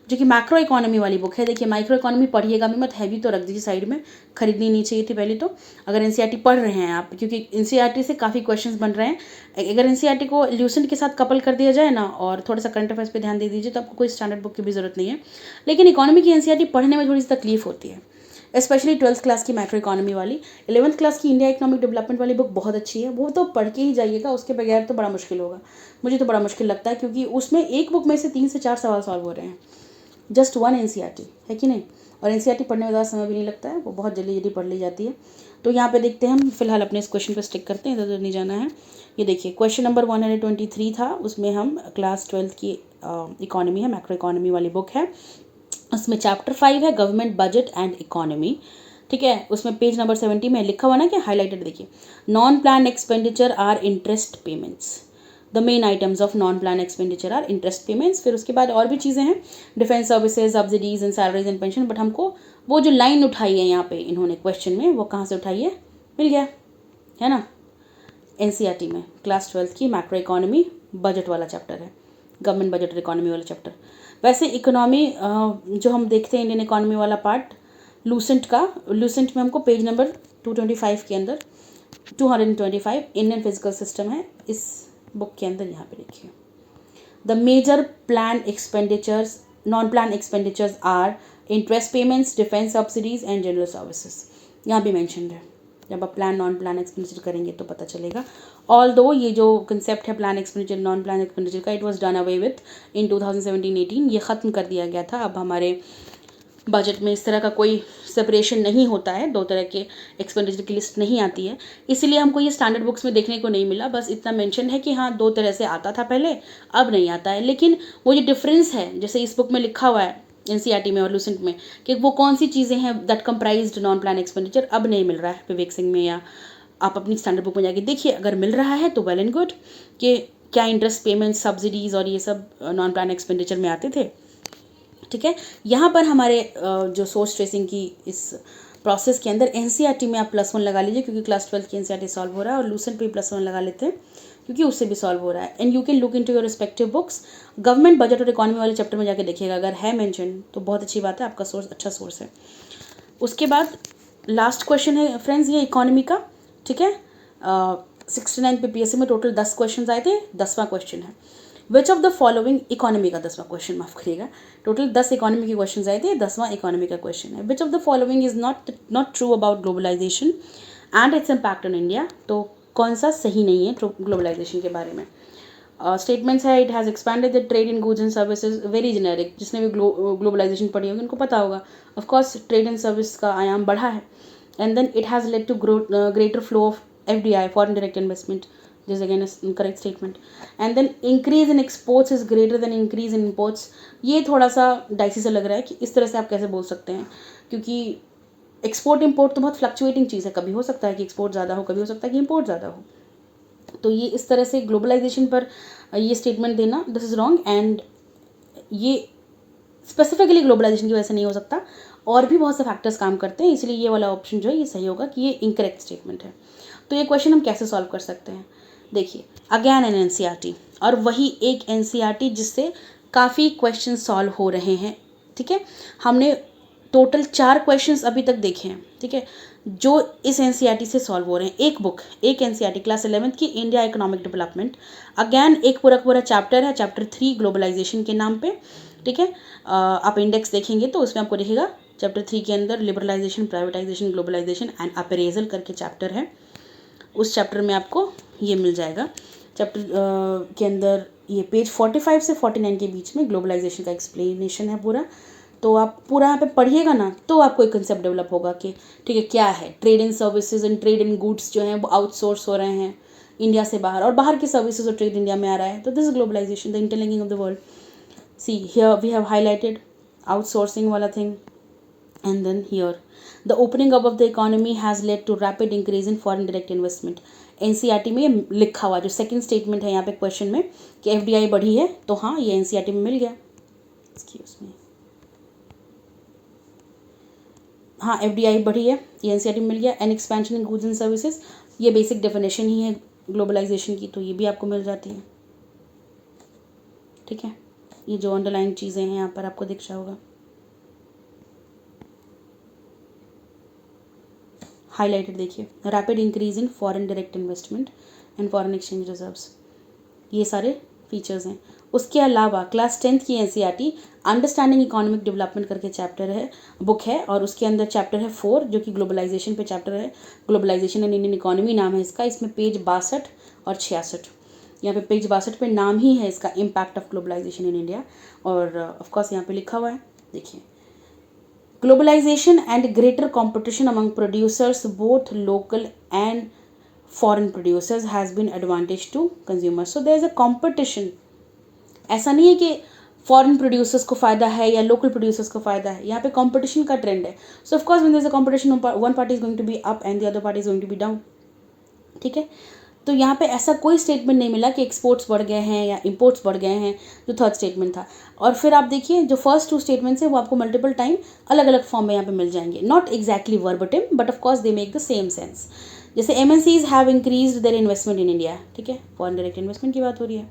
जो कि मैक्रो इकोनॉमी वाली बुक है, देखिए माइक्रो इकोनॉमी पढ़िएगा भी मत, हैवी तो रख दीजिए साइड में, खरीदनी नहीं चाहिए थी पहले तो, अगर NCERT पढ़ रहे हैं आप, क्योंकि NCERT से काफ़ी क्वेश्चंस बन रहे हैं। अगर NCERT को ल्यूसेंट के साथ कपल कर दिया जाए ना और थोड़ा सा करंट अफेयर्स पे ध्यान दे दीजिए तो आपको कोई स्टैंडर्ड बुक की भी ज़रूरत नहीं है। लेकिन इकोनॉमी की NCERT पढ़ने में थोड़ी सी तकलीफ होती है, स्पेशली 12th क्लास की मैक्रो इकोनॉमी वाली। 11th क्लास की इंडिया इकोनॉमिक डेवलपमेंट वाली बुक बहुत अच्छी है, वो तो पढ़ के ही जाइएगा, उसके बगैर तो बड़ा मुश्किल होगा। मुझे तो बड़ा मुश्किल लगता है, क्योंकि उसमें एक बुक में से 3 से 4 सवाल सॉल्व हो रहे हैं, जस्ट 1 NCERT है कि नहीं। और NCERT पढ़ने में ज़्यादा समय भी नहीं लगता है, वो बहुत जल्दी जल्दी पढ़ ली जाती है। तो यहाँ पे देखते हैं, हम फिलहाल अपने इस क्वेश्चन पे स्टिक करते हैं, इधर नहीं जाना है। ये देखिए क्वेश्चन नंबर 123 था, उसमें हम क्लास 12th की इकोनॉमी है, मैक्रो इकोनॉमी वाली बुक है, उसमें चैप्टर 5 है गवर्नमेंट बजट एंड इकोनॉमी, ठीक है। उसमें पेज नंबर 70 में लिखा हुआ ना कि हाईलाइटेड, देखिए non plan expenditure are interest payments, the main items of non plan expenditure are interest payments. फिर उसके बाद और भी चीज़ें हैं, defence services, subsidies and salaries and pension. But हमको वो जो लाइन उठाई है यहाँ पे इन्होंने क्वेश्चन में, वो कहाँ से उठाई है, मिल गया है ना, NCERT में क्लास 12th की मैक्रो इकोनॉमी बजट वाला चैप्टर है, गवर्नमेंट बजट और इकोनॉमी वाला चैप्टर। वैसे इकोनॉमी जो हम देखते हैं इंडियन इकोनॉमी वाला पार्ट लूसेंट में हमको पेज नंबर 225 के अंदर 225 इंडियन फिजिकल सिस्टम है इस बुक के अंदर। यहाँ पे देखिए the major plan expenditures, non plan expenditures are interest payments, defence subsidies and general services, यहाँ भी मैंशनड है। जब आप प्लान नॉन प्लान एक्सपेंडिचर करेंगे तो पता चलेगा। ऑल दो ये जो कंसेप्ट है plan expenditure non plan expenditure का, it was done away with in 2017-18, ये ख़त्म कर दिया गया था। अब हमारे बजट में इस तरह का कोई सेपरेशन नहीं होता है, 2 तरह के एक्सपेंडिचर की लिस्ट नहीं आती है, इसलिए हमको ये स्टैंडर्ड बुक्स में देखने को नहीं मिला। बस इतना मेंशन है कि हाँ 2 तरह से आता था पहले, अब नहीं आता है। लेकिन वो जो डिफरेंस है, जैसे इस बुक में लिखा हुआ है NCERT में और लूसेंट में, कि वो कौन सी चीज़ें हैं that comprised non plan expenditure, अब नहीं मिल रहा है विवेक सिंह में, या आप अपनी स्टैंडर्ड बुक में जाके देखिए। अगर मिल रहा है तो वेल एंड गुड, कि क्या इंटरेस्ट पेमेंट्स, सब्सिडीज़ और ये सब नॉन प्लान एक्सपेंडिचर में आते थे, ठीक है। यहाँ पर हमारे जो सोर्स ट्रेसिंग की इस प्रोसेस के अंदर NCERT में आप +1 लगा लीजिए, क्योंकि क्लास 12 की NCERT सॉल्व हो रहा है, और लूसेंट पे +1 लगा लेते हैं क्योंकि उससे भी सॉल्व हो रहा है। And you can look into your respective books, government budget और इकोनॉमी वाले चैप्टर में जाके देखिएगा, अगर है मेंशन तो बहुत अच्छी बात है, आपका सोर्स अच्छा सोर्स है। उसके बाद लास्ट क्वेश्चन है फ्रेंड्स ये इकोनॉमी का, ठीक है। 69 पे PSC में टोटल 10 क्वेश्चन आए थे, 10वां क्वेश्चन है which of the following, economy का 10वां क्वेश्चन, माफ करिएगा, टोटल 10 इकोनॉमी के क्वेश्चन आए थे, 10वां इकोनॉमी का क्वेश्चन है which of the following is not true about globalisation and its impact on India. तो कौन सा सही नहीं है ग्लोबलाइजेशन के बारे में। स्टेटमेंट्स है it has expanded the trade in goods and services, very generic, जिसने भी ग्लोबलाइजेशन पढ़ी होगी उनको पता होगा। ऑफकोर्स ट्रेड एंड सर्विस का आयाम बढ़ा है। And then it has led to greater flow of FDI, foreign direct investment, this again is incorrect statement. And then increase in exports is greater than increase in imports, ये थोड़ा सा dicey सा लग रहा है कि इस तरह से आप कैसे बोल सकते हैं, क्योंकि एक्सपोर्ट इंपोर्ट तो बहुत फ्लक्चुएटिंग चीज़ है, कभी हो सकता है कि एक्सपोर्ट ज़्यादा हो, कभी हो सकता है कि इंपोर्ट ज़्यादा हो। तो ये इस तरह से ग्लोबलाइजेशन पर ये स्टेटमेंट देना, दिस इज़ रॉन्ग। एंड ये स्पेसिफिकली ग्लोबलाइजेशन की वजह से नहीं हो सकता, और भी बहुत से फैक्टर्स काम करते हैं, इसलिए ये वाला ऑप्शन जो है ये सही होगा कि ये इनकरेक्ट स्टेटमेंट है। तो ये क्वेश्चन हम कैसे सॉल्व कर सकते हैं, देखिए अगेन एन NCERT, और वही एक NCERT जिससे काफ़ी क्वेश्चन सॉल्व हो रहे हैं, ठीक है। हमने टोटल 4 क्वेश्चंस अभी तक देखे हैं, ठीक है, जो इस NCERT से सॉल्व हो रहे हैं। एक NCERT क्लास 11th की इंडिया इकोनॉमिक डेवलपमेंट, अगेन एक पूरा चैप्टर है, चैप्टर 3 ग्लोबलाइजेशन के नाम पे, ठीक है। आप इंडेक्स देखेंगे तो उसमें आपको दिखेगा चैप्टर 3 के अंदर liberalisation, privatisation, globalisation and appraisal करके चैप्टर है। उस चैप्टर में आपको ये मिल जाएगा। चैप्टर के अंदर ये पेज 45 से 49 के बीच में ग्लोबलाइजेशन का एक्सप्लेनेशन है पूरा। तो आप पूरा यहाँ पे पढ़िएगा ना तो आपको एक कंसेप्ट डेवलप होगा कि ठीक है क्या है trade in services and trade in goods जो हैं वो आउटसोर्स हो रहे हैं इंडिया से बाहर, और बाहर की सर्विसेज और ट्रेड इंडिया में आ रहा है. तो this is globalisation, the interlinking of the world. See here we have highlighted outsourcing वाला thing. And then here, the opening up of the economy has led to rapid increase in foreign direct investment. NCERT में ये लिखा हुआ जो second statement है यहाँ पे question में कि एफडीआई बढ़ी है, तो हाँ ये एनसीईआरटी में मिल गया. एक्सक्यूज मी, हाँ एफडीआई बढ़ी है, ये एनसीईआरटी में मिल गया. And expansion in goods and services, ये बेसिक डेफिनेशन ही है ग्लोबलाइजेशन की, तो ये भी आपको मिल जाती है. ठीक है, ये जो अंडरलाइन चीज़ें हैं यहाँ पर आपको दिख रहा होगा. हाईलाइटेड देखिए, rapid increase in foreign direct investment and foreign exchange reserves, ये सारे फीचर्स हैं. उसके अलावा क्लास 10th की एनसीईआरटी अंडरस्टैंडिंग इकोनॉमिक डेवलपमेंट करके चैप्टर है, बुक है, और उसके अंदर चैप्टर है 4 जो कि ग्लोबलाइजेशन पे चैप्टर है. ग्लोबलाइजेशन एंड इंडियन इकोनॉमी नाम है इसका. इसमें पेज 62 और 66, यहाँ पे पेज 62 पे नाम ही है इसका impact of globalisation in India, और ऑफकोर्स यहाँ पे लिखा हुआ है देखिए, globalization and greater competition among producers both local and foreign producers has been advantage to consumers. So there is a competition. ऐसा नहीं है कि फॉरेन प्रोड्यूसर्स को फ़ायदा है या लोकल प्रोड्यूसर्स को फ़ायदा है, यहाँ पे कंपटीशन का ट्रेंड है. So of course when there is a competition one party is going to be up and the other party is going to be down. ठीक है, तो यहाँ पे ऐसा कोई स्टेटमेंट नहीं मिला कि एक्सपोर्ट्स बढ़ गए हैं या इंपोर्ट्स बढ़ गए हैं, जो थर्ड स्टेटमेंट था. और फिर आप देखिए जो फर्स्ट 2 स्टेटमेंट्स हैं वो आपको मल्टीपल टाइम अलग अलग फॉर्म में यहाँ पे मिल जाएंगे. Not exactly verbatim but of course they make the same sense. जैसे MNCs have increased their investment in India. ठीक है, फॉरेन डायरेक्ट इन्वेस्टमेंट की बात हो रही है.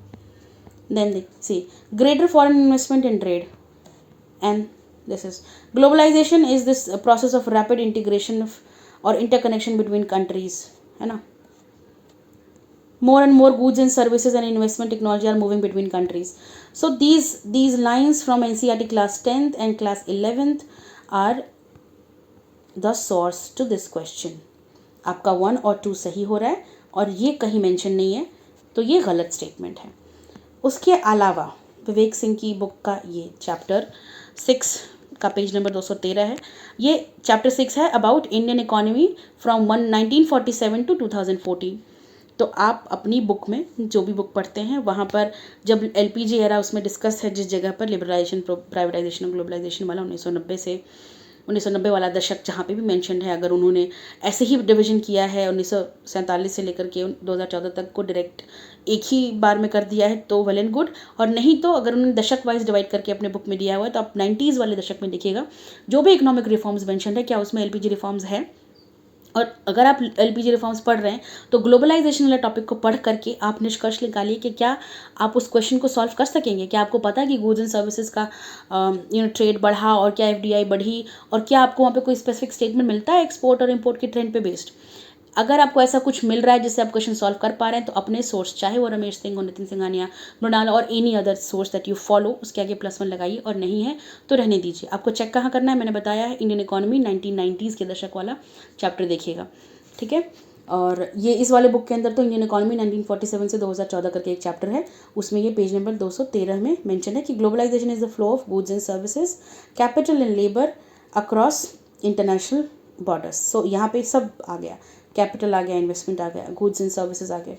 Then see greater foreign investment in trade, and this is globalisation is this process of rapid integration of or interconnection between countries, है ना. More and more goods and services and investment technology are moving between countries. So these lines from NCERT class 10th and class 11th are the source to this question. आपका 1 और 2 सही हो रहा है और ये कहीं मेंशन नहीं है, तो ये गलत स्टेटमेंट है. उसके अलावा विवेक सिंह की बुक का ये चैप्टर 6 का पेज नंबर 213 है. ये चैप्टर 6 है about Indian economy from 1947 to 2014. तो आप अपनी बुक में जो भी बुक पढ़ते हैं वहाँ पर जब एलपीजी एरा उसमें डिस्कस है जिस जगह पर लिबरलाइजेशन प्राइवेटाइजेशन ग्लोबलाइजेशन वाला 1990 वाला दशक जहाँ पे भी मेंशन है, अगर उन्होंने ऐसे ही डिवीजन किया है 1947 से लेकर के 2014 तक को डायरेक्ट एक ही बार में कर दिया है तो वेल एंड गुड, और नहीं तो अगर उन्होंने दशक वाइज डिवाइड करके अपने बुक में दिया हुआ है तो आप 90s वाले दशक में देखिएगा जो भी इकोनॉमिक रिफॉर्म्स मेंशन है क्या उसमें एलपीजी रिफॉर्म्स है. और अगर आप एलपीजी रिफॉर्म्स पढ़ रहे हैं तो ग्लोबलाइजेशन वाले टॉपिक को पढ़ करके आप निष्कर्ष निकालिए कि क्या आप उस क्वेश्चन को सॉल्व कर सकेंगे. क्या आपको पता है कि गुड्स एंड सर्विसेज का ट्रेड बढ़ा और क्या एफडीआई बढ़ी, और क्या आपको वहाँ पे कोई स्पेसिफिक स्टेटमेंट मिलता है एक्सपोर्ट और इंपोर्ट के ट्रेंड पे बेस्ड. अगर आपको ऐसा कुछ मिल रहा है जिससे आप क्वेश्चन सॉल्व कर पा रहे हैं तो अपने सोर्स, चाहे वो रमेश सिंह और नितिन सिंघानिया, मृणाल और any other source that you follow, उसके आगे +1 लगाइए, और नहीं है तो रहने दीजिए. आपको चेक कहाँ करना है मैंने बताया है, इंडियन इकोनॉमी 1990s के दशक वाला चैप्टर देखिएगा. ठीक है, और ये इस वाले बुक के अंदर तो इंडियन इकोनॉमी 1947 से 2014 करके एक चैप्टर है, उसमें ये पेज नंबर 213 में मेंशन है कि globalisation is the flow of goods and services, capital and labour across international borders. So यहाँ पे सब आ गया, कैपिटल आ गया, इन्वेस्टमेंट आ गया, गुड्स एंड सर्विसेज आ गए.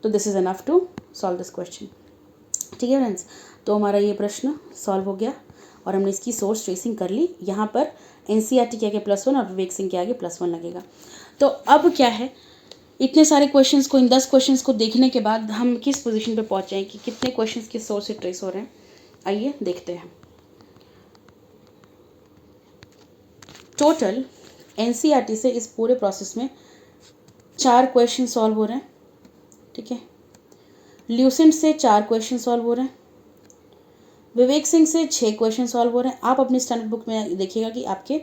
तो this is enough to solve this question. ठीक है फ्रेंड्स, तो हमारा ये प्रश्न सॉल्व हो गया और हमने इसकी सोर्स ट्रेसिंग कर ली. यहाँ पर एनसीईआरटी के आगे +1 और विवेक सिंह के आगे +1 लगेगा. तो अब क्या है, इतने सारे क्वेश्चंस को, इन 10 क्वेश्चंस को देखने के बाद हम किस पोजीशन पे पहुँचे हैं कि कितने क्वेश्चंस किस सोर्स से ट्रेस हो रहे हैं, आइए देखते हैं. टोटल एनसीईआरटी से इस पूरे प्रोसेस में 4 क्वेश्चन सॉल्व हो रहे हैं. ठीक है, ल्यूसेंट से 4 क्वेश्चन सॉल्व हो रहे हैं, विवेक सिंह से 6 क्वेश्चन सॉल्व हो रहे हैं. आप अपनी स्टैंडर्ड बुक में देखिएगा कि आपके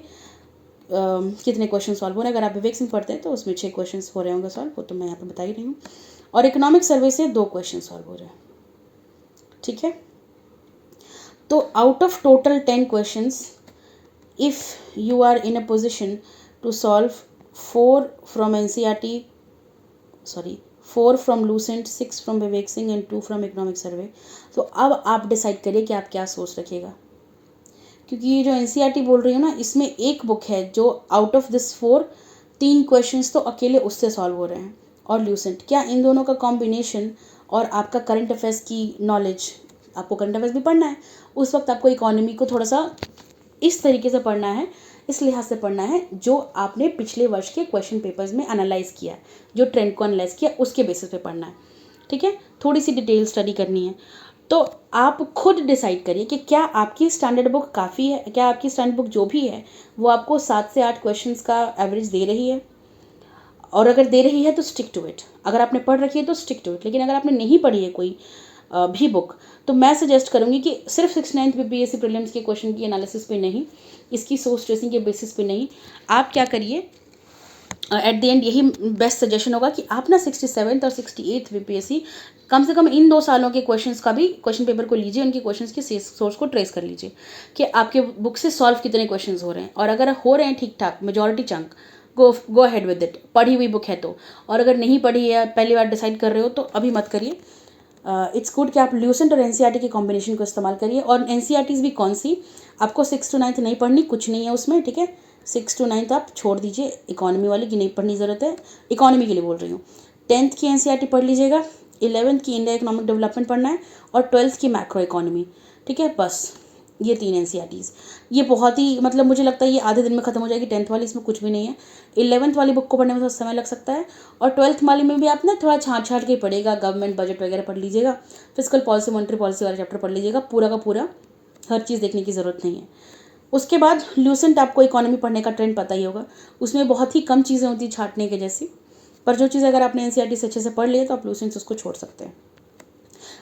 कितने क्वेश्चन सॉल्व हो रहे हैं. अगर आप विवेक सिंह पढ़ते हैं तो उसमें 6 क्वेश्चन हो रहे होंगे सॉल्व, वो तो मैं यहाँ पे बता ही रही हूँ. और इकोनॉमिक सर्वे से 2 क्वेश्चन सॉल्व हो रहे हैं. ठीक है, तो out of total 10 questions if you are in a position to solve 4 from NCERT, 4 from Lucent, 6 from Vivek Singh and 2 from economic survey. तो अब आप डिसाइड करिए कि आप क्या सोच रखिएगा. क्योंकि ये जो एनसीईआरटी बोल रही हूँ ना, इसमें एक बुक है जो आउट ऑफ दिस 4 3 क्वेश्चंस तो अकेले उससे सॉल्व हो रहे हैं, और ल्यूसेंट। क्या इन दोनों का कॉम्बिनेशन और आपका करंट अफेयर्स की नॉलेज, आपको करंट अफेयर्स भी पढ़ना है, उस वक्त आपको इकोनॉमी को थोड़ा सा इस तरीके से पढ़ना है, इस लिहाज से पढ़ना है जो आपने पिछले वर्ष के क्वेश्चन पेपर्स में एनालाइज किया, जो ट्रेंड को एनालाइज किया, उसके बेसिस पे पढ़ना है। ठीक है, थोड़ी सी डिटेल स्टडी करनी है। तो आप खुद डिसाइड करिए कि क्या आपकी स्टैंडर्ड बुक काफ़ी है, क्या आपकी स्टैंडर्ड बुक जो भी है वो आपको 7 से 8 क्वेश्चंस का एवरेज दे रही है, और अगर दे रही है तो स्टिक टू इट। अगर आपने पढ़ रखी है तो स्टिक टू इट। लेकिन अगर आपने नहीं पढ़ी है कोई भी बुक, तो मैं सजेस्ट करूँगी कि सिर्फ 69th बीपीएससी प्रीलिम्स के क्वेश्चन की एनालिसिस पे नहीं, इसकी सोर्स ट्रेसिंग के बेसिस पे नहीं, आप क्या करिए, एट द एंड यही बेस्ट सजेशन होगा कि आप ना 67th और 68th बीपीएससी कम से कम इन 2 सालों के क्वेश्चंस का भी क्वेश्चन पेपर को लीजिए, उनके क्वेश्चंस के सोर्स को ट्रेस कर लीजिए कि आपके बुक से सॉल्व कितने क्वेश्चंस हो रहे हैं, और अगर हो रहे हैं ठीक ठाक majority chunk, go ahead with it. पढ़ी हुई बुक है तो, और अगर नहीं पढ़ी है, पहली बार डिसाइड कर रहे हो, तो अभी मत करिए। इट्स गुड कि आप ल्यूसेंट और एनसीईआरटी के कॉम्बिनेशन को इस्तेमाल करिए। और एनसीईआरटीज़ भी कौन सी, आपको 6 to 9 नहीं पढ़नी, कुछ नहीं है उसमें। ठीक है, 6 to 9 आप छोड़ दीजिए, इकोनॉमी वाली की नहीं पढ़नी ज़रूरत है, इकोनॉमी के लिए बोल रही हूँ। 10th की एनसीईआरटी पढ़ लीजिएगा, 11th की इंडिया इकोनॉमिक डेवलपमेंट पढ़ना है, और 12th की मैक्रो इकोनॉमी। ठीक है, बस ये 3 एनसीईआरटीज़। ये बहुत ही, मतलब मुझे लगता है ये आधे दिन में ख़त्म हो जाएगी। 10th वाली इसमें कुछ भी नहीं है। 11th वाली बुक को पढ़ने में थोड़ा समय लग सकता है, और 12th वाली में भी आप ना थोड़ा छाँट के ही पढ़ेगा, गवर्नमेंट बजट वगैरह पढ़ लीजिएगा, फिजिकल पॉलिसी, मॉनिटरी पॉलिसी वाला चैप्टर पढ़ लीजिएगा, पूरा का पूरा, हर चीज़ देखने की ज़रूरत नहीं है। उसके बाद ल्यूसेंट, आपको इकोनॉमी पढ़ने का ट्रेंड पता ही होगा, उसमें बहुत ही कम चीज़ें होती छाँटने के जैसी, पर जो चीज़ अगर आपने एनसीईआरटी से अच्छे से पढ़ लिया तो आप ल्यूसेंट उसको छोड़ सकते हैं।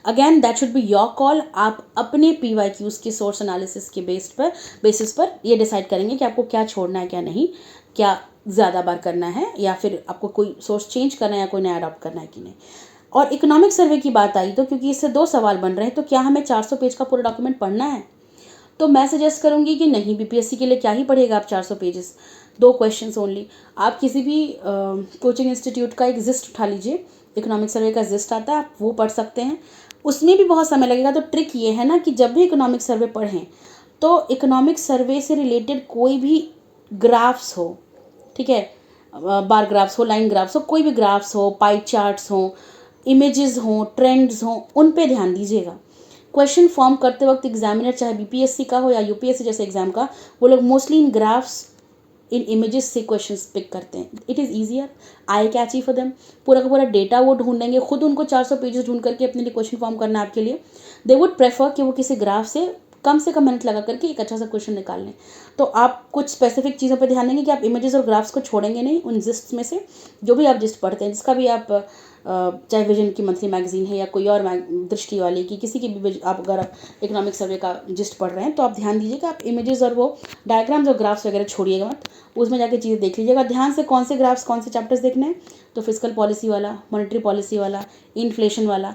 Again that should be your call. आप अपने PYQs की सोर्स एनालिसिस के बेसिस पर ये डिसाइड करेंगे कि आपको क्या छोड़ना है, क्या नहीं, क्या ज़्यादा बार करना है, या फिर आपको कोई सोर्स चेंज करना है या कोई नया अडॉप्ट करना है कि नहीं। और इकोनॉमिक सर्वे की बात आई तो, क्योंकि इससे 2 सवाल बन रहे हैं, तो क्या हमें 400 पेज का पूरा डॉक्यूमेंट पढ़ना है? तो मैं सजेस्ट करूँगी कि नहीं, बीपीएससी के लिए क्या ही पढ़ेगा आप 400 पेजेस, 2 क्वेश्चंस ओनली। आप किसी भी कोचिंग इंस्टीट्यूट का एक जिस्ट उठा लीजिए, इकोनॉमिक सर्वे का जिस्ट आता है, आप वो पढ़ सकते हैं, उसमें भी बहुत समय लगेगा। तो ट्रिक ये है ना कि जब भी इकोनॉमिक सर्वे पढ़ें तो इकोनॉमिक सर्वे से रिलेटेड कोई भी ग्राफ्स हो, ठीक है, बार ग्राफ्स हो, लाइन ग्राफ्स हो, कोई भी ग्राफ्स हो, पाई चार्ट्स हो, इमेजेस हो, ट्रेंड्स हो, उन पे ध्यान दीजिएगा। क्वेश्चन फॉर्म करते वक्त एग्जामिनर चाहे बीपीएससी का हो या यूपीएससी जैसे एग्जाम का, वो लोग mostly in graphs, in images से क्वेश्चंस पिक करते हैं। It is easier, eye catchy for them. पूरा का पूरा डेटा वो ढूंढेंगे, खुद उनको 400 पेजेस ढूंढ करके अपने लिए क्वेश्चन फॉर्म करना है आपके लिए। दे वुड प्रेफर कि वो किसी ग्राफ से कम मेहनत लगा करके एक अच्छा सा क्वेश्चन निकाल लें। तो आप कुछ स्पेसिफिक चीज़ों पर ध्यान देंगे कि आप इमेजेस और ग्राफ्स को छोड़ेंगे नहीं उन जिस्ट में से, जो भी आप जिस्ट पढ़ते हैं, जिसका भी आप चाहे विजन की मंथली मैगजीन है या कोई और दृष्टि वाली की, किसी की भी आप अगर इकोनॉमिक सर्वे का जिस्ट पढ़ रहे हैं, तो आप ध्यान दीजिएगा, आप इमेजेस और वो डायग्राम्स और ग्राफ्स वगैरह छोड़िएगा मत, उसमें जाके चीज़ें देख लीजिएगा ध्यान से, कौन से ग्राफ्स कौन से चैप्टर्स देखने हैं। तो फिजिकल पॉलिसी वाला, मॉनेटरी पॉलिसी वाला, इन्फ्लेशन वाला,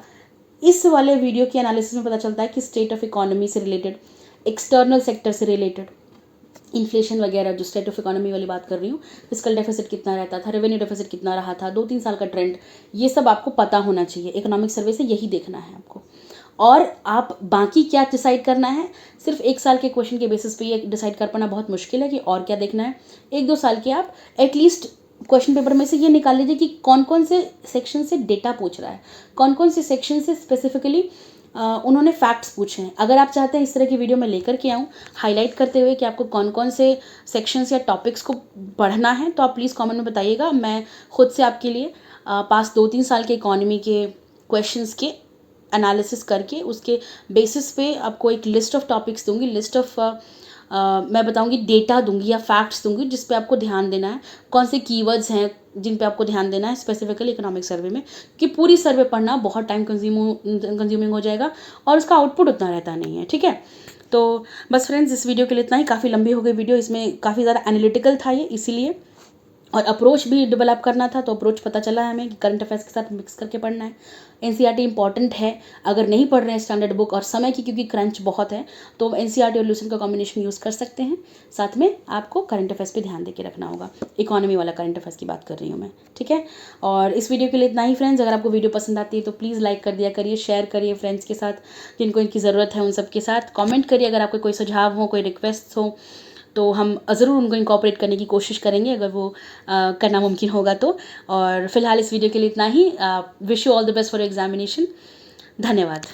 इस वाले वीडियो की एनालिसिस में पता चलता है कि स्टेट ऑफ इकोनॉमी से रिलेटेड, एक्सटर्नल सेक्टर से रिलेटेड, इन्फ्लेशन वगैरह, जो स्टेट ऑफ इकोनॉमी वाली बात कर रही हूँ, फिजिकल डेफिसिट कितना रहता था, रेवेन्यू डेफिसिट कितना रहा था, 2-3 साल का ट्रेंड, ये सब आपको पता होना चाहिए। इकोनॉमिक सर्वे से यही देखना है आपको। और आप बाकी क्या डिसाइड करना है, सिर्फ 1 साल के क्वेश्चन के बेसिस पे ये डिसाइड कर पाना बहुत मुश्किल है कि और क्या देखना है। 1-2 साल के आप एटलीस्ट क्वेश्चन पेपर में से ये निकाल लीजिए कि कौन कौन से सेक्शन से डेटा पूछ रहा है, कौन कौन से सेक्शन से स्पेसिफिकली उन्होंने फैक्ट्स पूछे हैं। अगर आप चाहते हैं इस तरह की वीडियो मैं लेकर के आऊँ हाईलाइट करते हुए कि आपको कौन कौन से सेक्शंस या टॉपिक्स को पढ़ना है, तो आप प्लीज़ कमेंट में बताइएगा। मैं खुद से आपके लिए पास 2-3 साल के इकोनॉमी के क्वेश्चंस के एनालिसिस करके उसके बेसिस पे आपको एक लिस्ट ऑफ टॉपिक्स दूंगी, लिस्ट ऑफ मैं बताऊंगी, डेटा दूंगी या फैक्ट्स दूंगी जिस पे आपको ध्यान देना है, कौन से कीवर्ड्स हैं जिन पे आपको ध्यान देना है स्पेसिफिकली इकोनॉमिक सर्वे में, कि पूरी सर्वे पढ़ना बहुत टाइम कंज्यूमिंग हो जाएगा और उसका आउटपुट उतना रहता नहीं है। ठीक है, तो बस फ्रेंड्स, इस वीडियो के लिए इतना ही। काफ़ी लंबी हो गई वीडियो, इसमें काफ़ी ज़्यादा एनालिटिकल था ये, इसीलिए। और अप्रोच भी डेवलप करना था, तो अप्रोच पता चला है हमें कि करंट अफेयर्स के साथ मिक्स करके पढ़ना है। एनसीईआरटी इंपॉर्टेंट है, अगर नहीं पढ़ रहे हैं स्टैंडर्ड बुक और समय की क्योंकि क्रंच बहुत है, तो एनसीईआरटी और लूसेंट का कॉम्बिनेशन यूज़ कर सकते हैं। साथ में आपको करंट अफेयर्स पे ध्यान देके रखना होगा, इकोनॉमी वाला करंट अफेयर्स की बात कर रही हूँ मैं, ठीक है। और इस वीडियो के लिए इतना ही फ्रेंड्स। अगर आपको वीडियो पसंद आती है तो प्लीज़ लाइक कर दिया करिए, शेयर करिए फ्रेंड्स के साथ जिनको इनकी ज़रूरत है उन सब के साथ। कॉमेंट करिए अगर आपको कोई सुझाव हो, कोई रिक्वेस्ट हो, तो हम ज़रूर उनको इनकॉर्पोरेट करने की कोशिश करेंगे अगर वो करना मुमकिन होगा तो। और फिलहाल इस वीडियो के लिए इतना ही। Wish you all the best for examination. धन्यवाद।